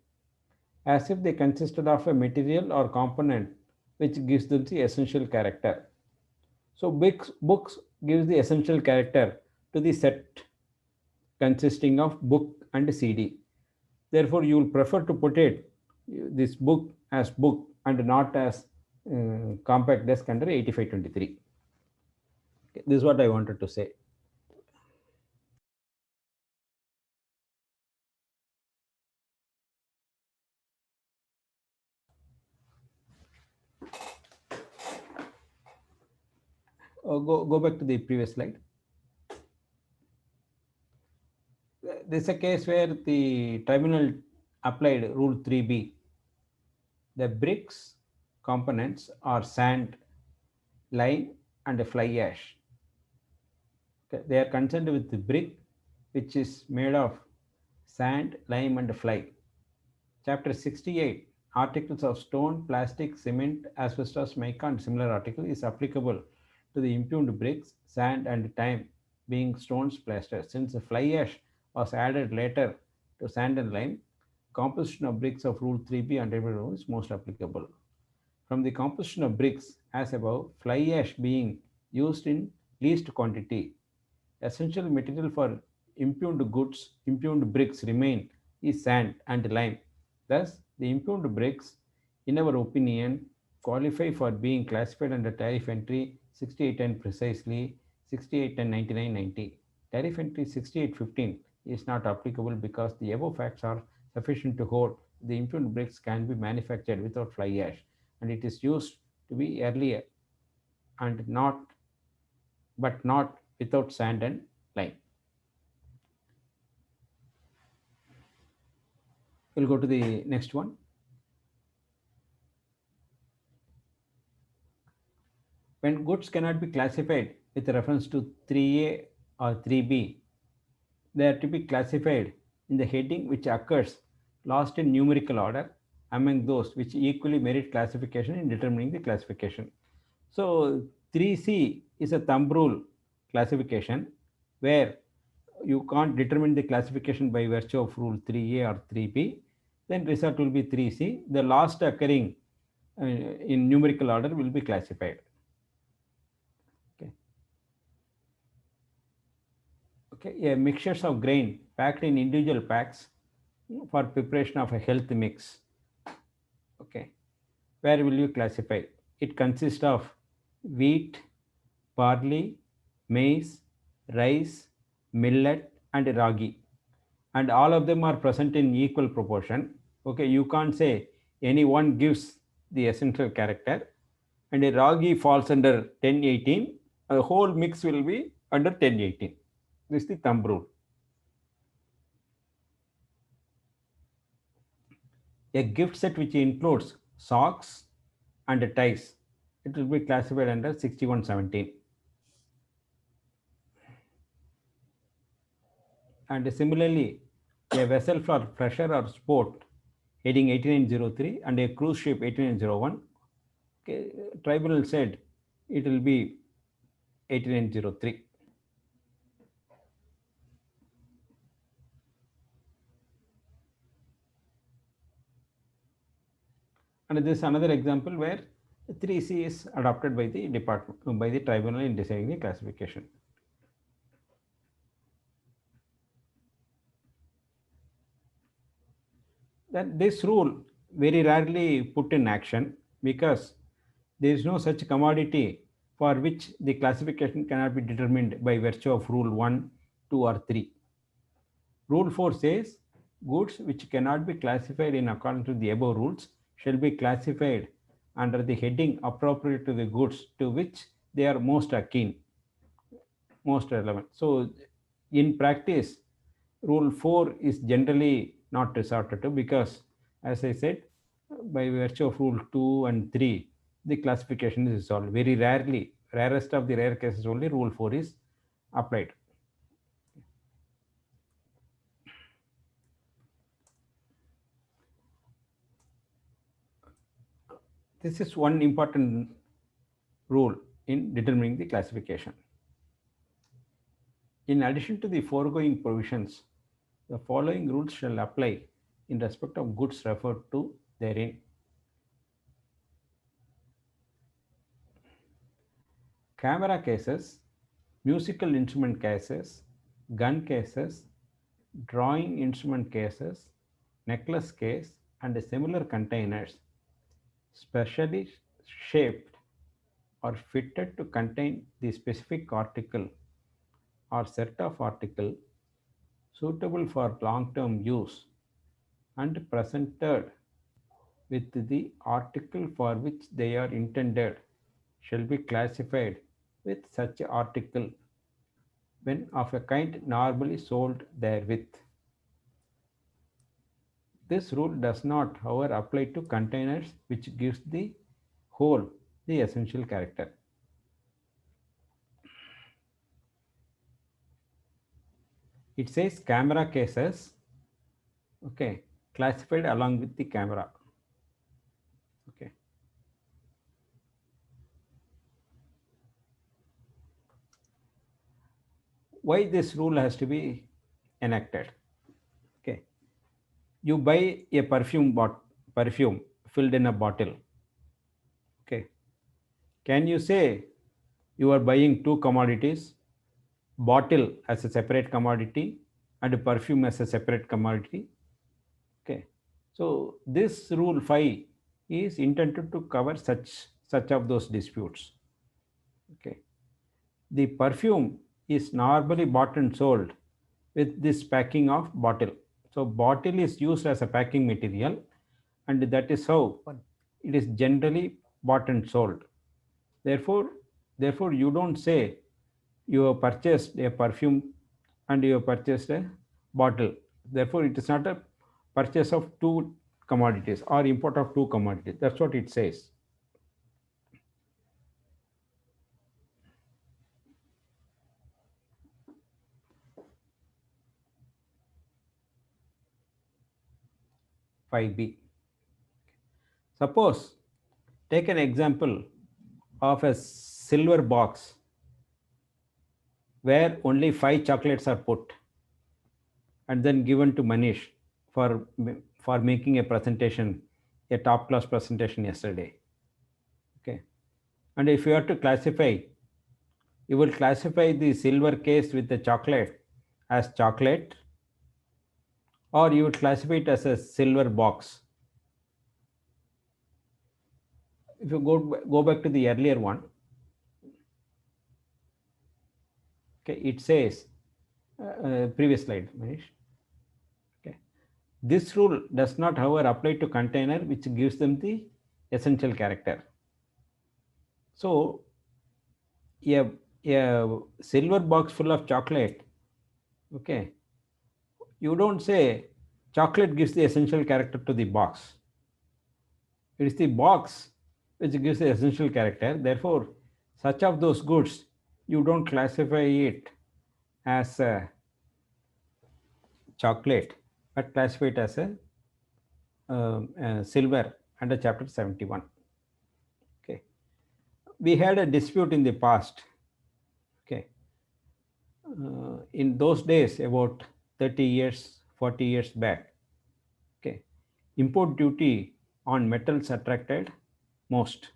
as if they consisted of a material or component which gives them the essential character. So books gives the essential character to the set consisting of book and CD. Therefore, you will prefer to put it this book as book and not as compact desk under 8523. Okay, this is what I wanted to say. Go back to the previous slide. This is a case where the tribunal applied Rule 3B. The bricks components are sand, lime, and fly ash. Okay, they are concerned with the brick, which is made of sand, lime, and fly. Chapter 68, articles of stone, plastic, cement, asbestos, mica, and similar article is applicable to the impugned bricks, sand, and time, being stones, plaster. Since the fly ash was added later to sand and lime, composition of bricks of Rule 3B and Rule is most applicable. From the composition of bricks, as above, fly ash being used in least quantity, essential material for impugned goods, impugned bricks remain is sand and lime. Thus, the impugned bricks, in our opinion, qualify for being classified under tariff entry 6810 precisely, 6810 9990. Tariff entry 6815 is not applicable because the above facts are sufficient to hold the impugned bricks can be manufactured without fly ash, and it is used to be earlier and not without sand and lime. We'll go to the next one. When goods cannot be classified with reference to 3A or 3B, they are to be classified in the heading which occurs last in numerical order among those which equally merit classification in determining the classification. So 3C is a thumb rule classification where you can't determine the classification by virtue of Rule 3A or 3B, then result will be 3C. The last occurring in numerical order will be classified. Okay, mixtures of grain packed in individual packs for preparation of a health mix. Okay, where will you classify? It consists of wheat, barley, maize, rice, millet, and ragi, and all of them are present in equal proportion. Okay, you can't say any one gives the essential character, and a ragi falls under 1018. A whole mix will be under 1018. This is the thumb rule. A gift set which includes socks and ties, it will be classified under 6117. And similarly, a vessel for pleasure or sport, heading 8903, and a cruise ship 8901. Okay, tribunal said it will be 8903. And this is another example where 3C is adopted by the department, by the tribunal in deciding the classification. Then this rule very rarely put in action because there is no such commodity for which the classification cannot be determined by virtue of Rule 1, 2, or 3. Rule 4 says goods which cannot be classified in accordance with the above rules shall be classified under the heading appropriate to the goods to which they are most akin, most relevant. So in practice, Rule 4 is generally not resorted to because, as I said, by virtue of rule 2 and 3, the classification is resolved. Very rarely, rarest of the rare cases only, rule 4 is applied. This is one important rule in determining the classification. In addition to the foregoing provisions, the following rules shall apply in respect of goods referred to therein. Camera cases, musical instrument cases, gun cases, drawing instrument cases, necklace case, and similar containers specially shaped or fitted to contain the specific article or set of article suitable for long-term use and presented with the article for which they are intended shall be classified with such article when of a kind normally sold therewith. This rule does not, however, apply to containers which gives the whole the essential character. It says camera cases, okay, classified along with the camera. Okay. Why this rule has to be enacted? Okay. You buy a perfume filled in a bottle. Okay. Can you say you are buying two commodities, bottle as a separate commodity and perfume as a separate commodity? Okay. So this rule 5 is intended to cover such of those disputes. Okay. The perfume is normally bought and sold with this packing of bottle. So bottle is used as a packing material, and that is how it is generally bought and sold. Therefore, you don't say you have purchased a perfume and you have purchased a bottle. Therefore, it is not a purchase of two commodities or import of two commodities. That's what it says. (5b). Suppose, take an example of a silver box where only 5 chocolates are put and then given to Manish for making a presentation, a top class presentation yesterday. Okay. And if you have to classify, you will classify the silver case with the chocolate as chocolate, or you would classify it as a silver box. If you go back to the earlier one, okay, it says, previous slide, Manish. Okay. This rule does not, however, apply to container which gives them the essential character. So, a silver box full of chocolate, okay, you don't say chocolate gives the essential character to the box. It is the box which gives the essential character. Therefore, such of those goods, you don't classify it as a chocolate, but classify it as a silver under chapter 71. Okay. We had a dispute in the past. Okay. In those days, about 30 years, 40 years back, okay, import duty on metals attracted most,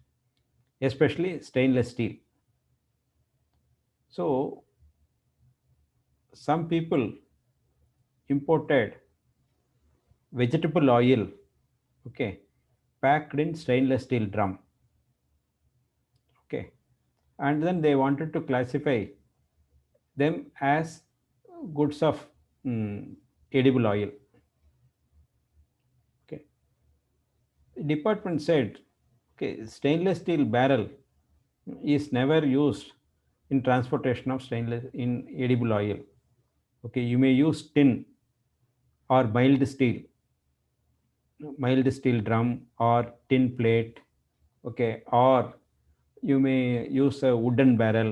especially stainless steel. So some people imported vegetable oil, okay, packed in stainless steel drum. Okay. And then they wanted to classify them as goods of edible oil. Okay. The department said, okay, stainless steel barrel is never used in transportation of stainless in edible oil. Okay, you may use tin or mild steel drum or tin plate, okay, or you may use a wooden barrel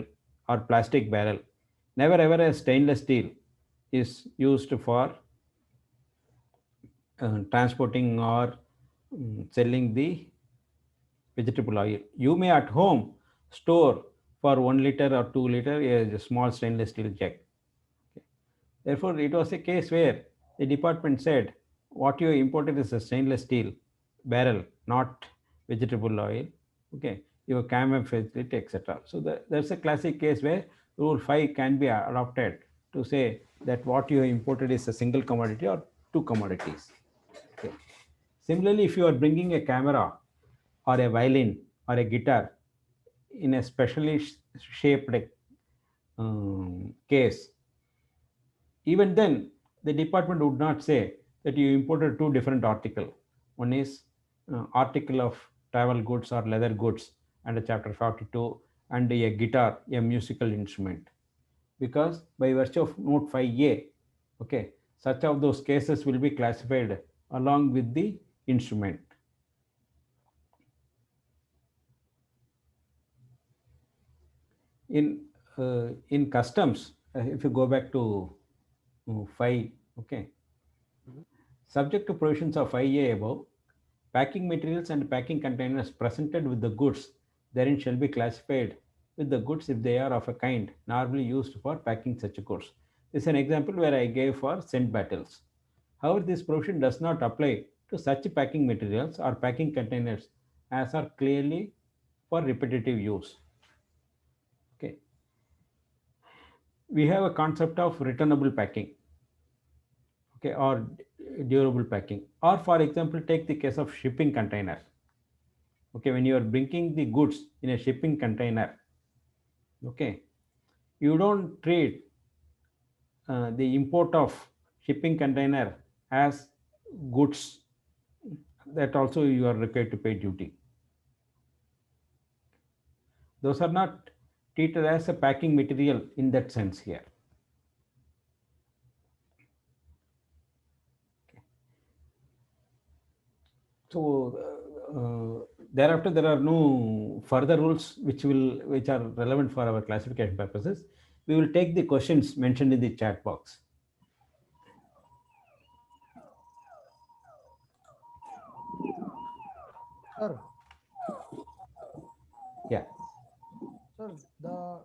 or plastic barrel. Never ever a stainless steel is used for transporting or selling the vegetable oil. You may at home store for 1 liter or 2 liter a small stainless steel jug. Therefore, it was a case where the department said, what you imported is a stainless steel barrel, not vegetable oil. Okay, your CAMF facility, etc. So there's a classic case where Rule 5 can be adopted to say that what you have imported is a single commodity or two commodities. Okay. Similarly, if you are bringing a camera or a violin or a guitar in a specially shaped case, even then the department would not say that you imported two different articles. One is article of travel goods or leather goods under chapter 42, and a guitar, a musical instrument, because by virtue of note 5a, okay, such of those cases will be classified along with the instrument. In customs, if you go back to 5, okay, subject to provisions of 5a above, packing materials and packing containers presented with the goods therein shall be classified with the goods if they are of a kind normally used for packing such goods. This is an example where I gave for scent bottles. However, this provision does not apply to such packing materials or packing containers as are clearly for repetitive use. Okay. We have a concept of returnable packing, okay, or durable packing, or for example, take the case of shipping container. Okay, when you are bringing the goods in a shipping container, okay, you don't treat the import of shipping container as goods that also you are required to pay duty. Those are not treated as a packing material in that sense here. So thereafter there are no further rules which are relevant for our classification purposes. We will take the questions mentioned in the chat box. Sir. Yeah. Sir, the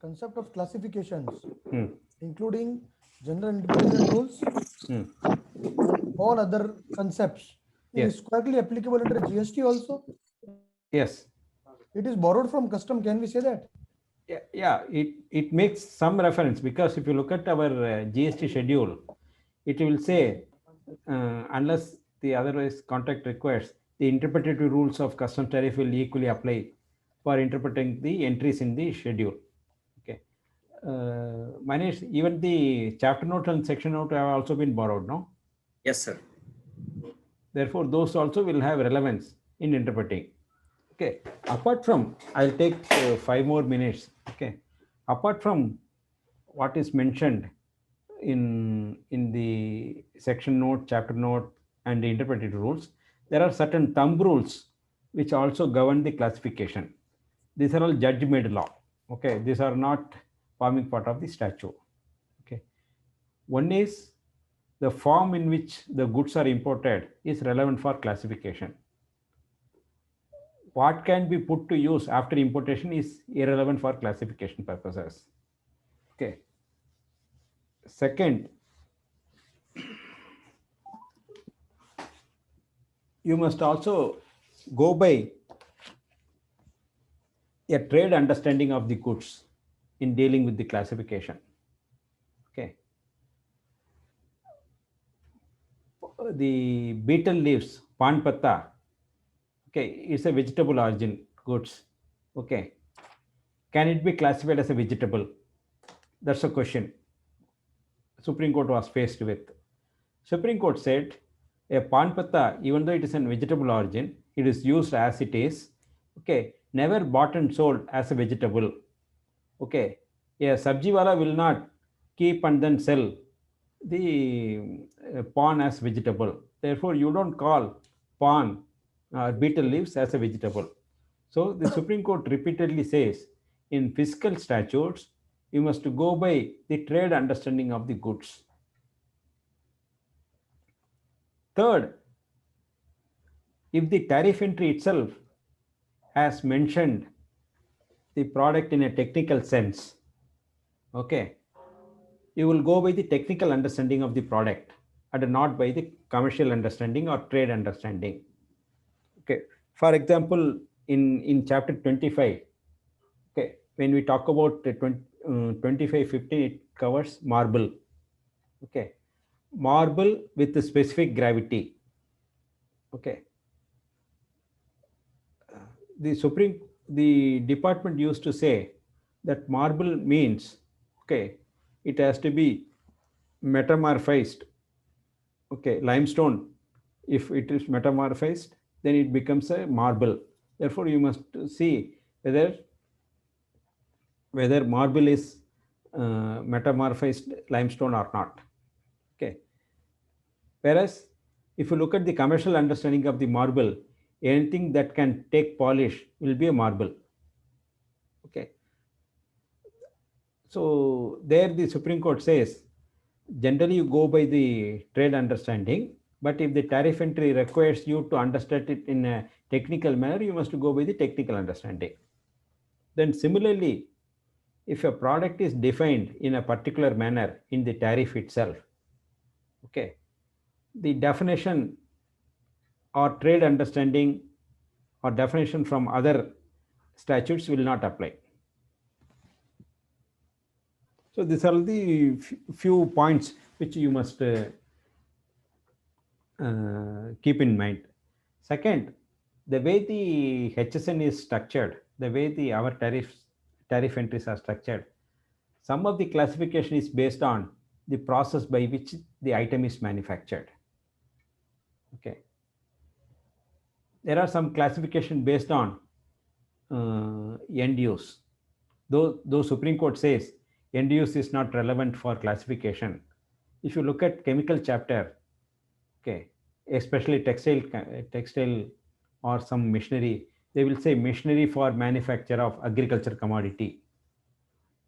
concept of classifications, Hmm. including general interpretation rules Hmm. and all other concepts, Yes. is squarely applicable under GST also. Yes. It is borrowed from custom. Can we say that? Yeah, it makes some reference, because if you look at our GST schedule, it will say unless the otherwise contract requires, the interpretative rules of custom tariff will equally apply for interpreting the entries in the schedule. Okay. Manish, even the chapter note and section note have also been borrowed, no? Yes, sir. Therefore, those also will have relevance in interpreting. Okay. Apart from, I'll take 5 more minutes. Okay. Apart from what is mentioned in the section note, chapter note, and the interpreted rules, there are certain thumb rules which also govern the classification. These are all judge-made law. Okay. These are not forming part of the statute. Okay. One is the form in which the goods are imported is relevant for classification. What can be put to use after importation is irrelevant for classification purposes. Okay. Second, you must also go by a trade understanding of the goods in dealing with the classification. Okay. The betel leaves, pan patta, okay, it's a vegetable origin goods. Okay. Can it be classified as a vegetable? That's a question Supreme Court was faced with. Supreme Court said a pan patta, even though it is a vegetable origin, it is used as it is. Okay, never bought and sold as a vegetable. Okay, a sabji wala will not keep and then sell the pawn as vegetable. Therefore, you don't call pawn or betel leaves as a vegetable. So the Supreme Court repeatedly says in fiscal statutes, you must go by the trade understanding of the goods. Third, if the tariff entry itself has mentioned the product in a technical sense, okay, you will go by the technical understanding of the product and not by the commercial understanding or trade understanding. Okay, for example, in chapter 25, okay, when we talk about the 2515, it covers marble. Okay, marble with the specific gravity. Okay, the department used to say that marble means, okay, it has to be metamorphized. Okay, limestone, if it is metamorphized, then it becomes a marble. Therefore, you must see whether marble is metamorphized limestone or not. Okay. Whereas, if you look at the commercial understanding of the marble, anything that can take polish will be a marble. Okay. So there the Supreme Court says, generally you go by the trade understanding, but if the tariff entry requires you to understand it in a technical manner, you must go by the technical understanding. Then similarly, if a product is defined in a particular manner in the tariff itself, okay, the definition or trade understanding or definition from other statutes will not apply. So these are the few points which you must keep in mind. Second, the way the HSN is structured, the way our tariff entries are structured, some of the classification is based on the process by which the item is manufactured. Okay. There are some classification based on end use. Though Supreme Court says end use is not relevant for classification. If you look at chemical chapter, okay, especially textile or some machinery, they will say machinery for manufacture of agriculture commodity.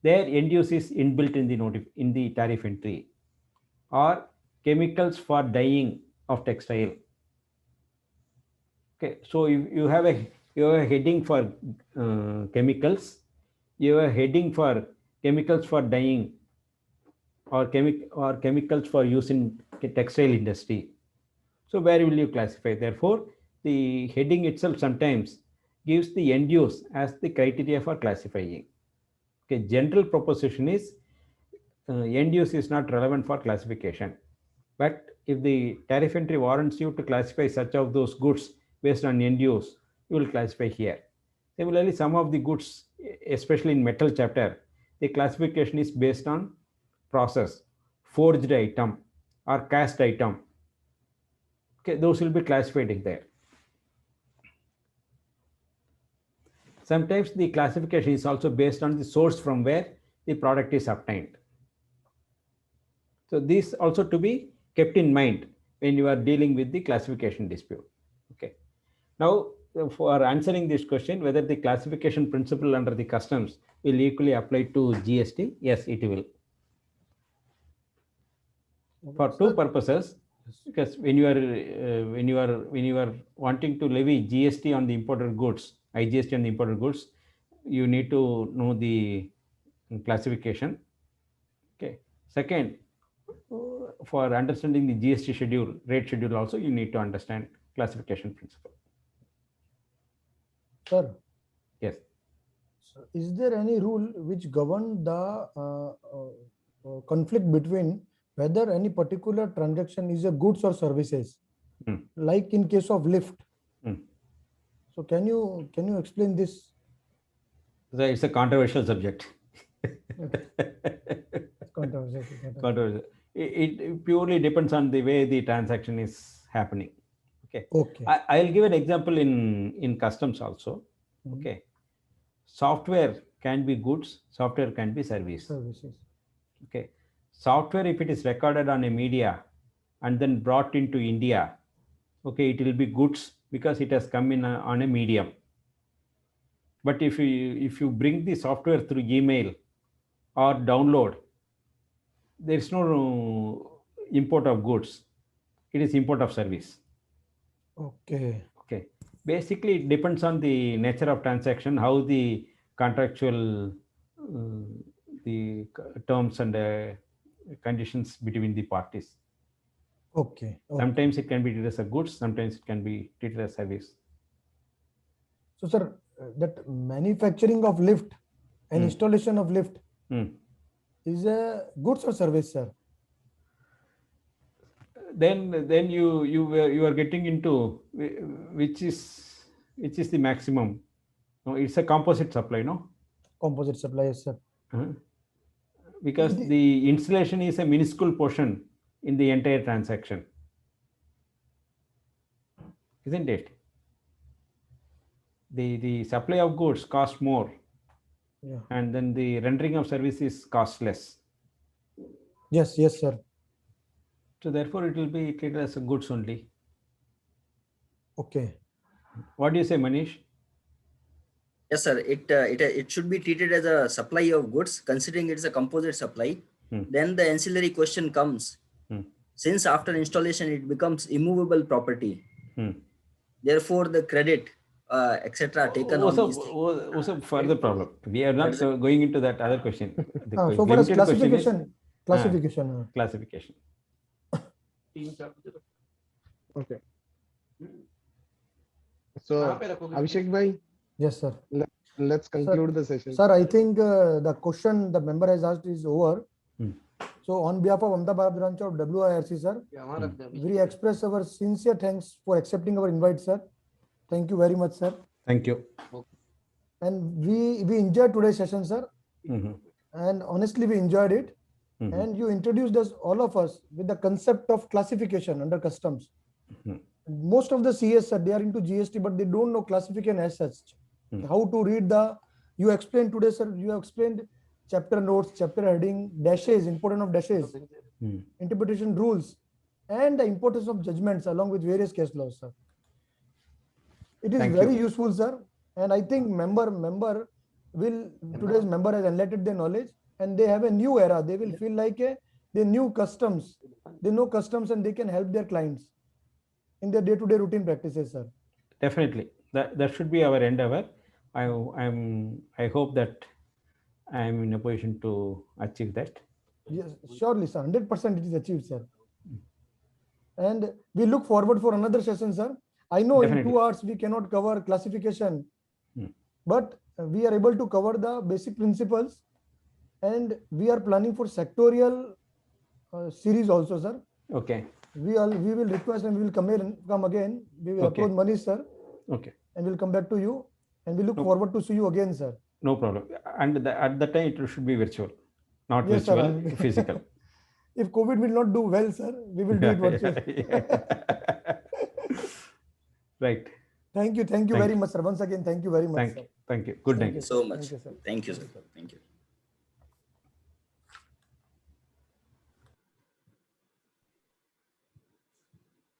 Their end use is inbuilt in the tariff entry, or chemicals for dyeing of textile. Okay, so you have a heading for chemicals, you have a heading for chemicals for dyeing or chemicals for use in textile industry. So where will you classify? Therefore, the heading itself sometimes gives the end use as the criteria for classifying. Okay, general proposition is end use is not relevant for classification. But if the tariff entry warrants you to classify such of those goods based on end use, you will classify here. Similarly, some of the goods, especially in metal chapter, the classification is based on process, forged item or cast item. Okay, those will be classified in there. Sometimes the classification is also based on the source from where the product is obtained. So these also to be kept in mind when you are dealing with the classification dispute. Okay. Now, for answering this question, whether the classification principle under the customs will equally apply to GST, yes, it will. For two purposes, because when you are wanting to levy GST on the imported goods, IGST on the imported goods, you need to know the classification. Okay. Second, for understanding the GST schedule, rate schedule also, you need to understand classification principle. Sir. Yes. So is there any rule which govern the conflict between whether any particular transaction is a goods or services, like in case of lift? So can you explain this? So it's a controversial subject. Controversial. It purely depends on the way the transaction is happening. Okay. Okay. I'll give an example in customs also. Okay. Software can be goods, software can be services. Services. Okay. software, if it is recorded on a media and then brought into India, okay, it will be goods because it has come in on a medium. But if you bring the software through email or download, there is no import of goods. It is import of service. Okay. Okay. Basically, it depends on the nature of transaction, how the contractual the terms and conditions between the parties. Okay. Sometimes it can be treated as a goods, sometimes it can be treated as service. So, sir, that manufacturing of lift and installation of lift is a goods or service, sir? Then you are getting into which is the maximum. No, it's a composite supply, no? Composite supply, yes, sir. Because the installation is a minuscule portion in the entire transaction, isn't it? The supply of goods costs more, Yeah. and then the rendering of service is costless. Yes, yes, sir. So therefore, it will be treated as a goods only. Okay. What do you say, Manish? Yes, sir. It should be treated as a supply of goods, considering it's a composite supply. Then the ancillary question comes. Since after installation, it becomes immovable property. Therefore, the credit, etc., taken on these. Also, further problem. We are not going into that other question. So far as classification. Classification. Okay. So, Abhishek bhai, yes, sir. Let's conclude the session. Sir, I think the question the member has asked is over. So, on behalf of Ahmedabad branch of WIRC, sir, we express our sincere thanks for accepting our invite, sir. Thank you very much, sir. Thank you. And we enjoyed today's session, sir. And honestly, we enjoyed it. And you introduced us, all of us, with the concept of classification under customs. Most of the CS, sir, they are into GST, but they don't know classification as such. How to read you explained today, sir, you explained chapter notes, chapter heading, dashes, importance of dashes, interpretation rules, and the importance of judgments along with various case laws, sir. It is very useful, sir. And I think today's member has enlightened their knowledge, and they have a new era. They will feel like they knew customs. They know customs and they can help their clients in their day-to-day routine practices, sir. Definitely. That should be our endeavor. I hope that I am in a position to achieve that. Yes, surely, sir. 100% it is achieved, sir. And we look forward for another session, sir. I know in 2 hours we cannot cover classification, but we are able to cover the basic principles, and we are planning for sectorial series also, sir. Okay. We will request and we will come again. We will approach Manish, sir. Okay. And we'll come back to you, and we look forward to see you again, sir. No problem. And at the time it should be virtual, not virtual, physical. If COVID will not do well, sir, we will do it virtual. Right. Thank you very much, sir. Once again, thank you very much. Thank you. Good night. Thank you so much. Thank you, sir. Thank you.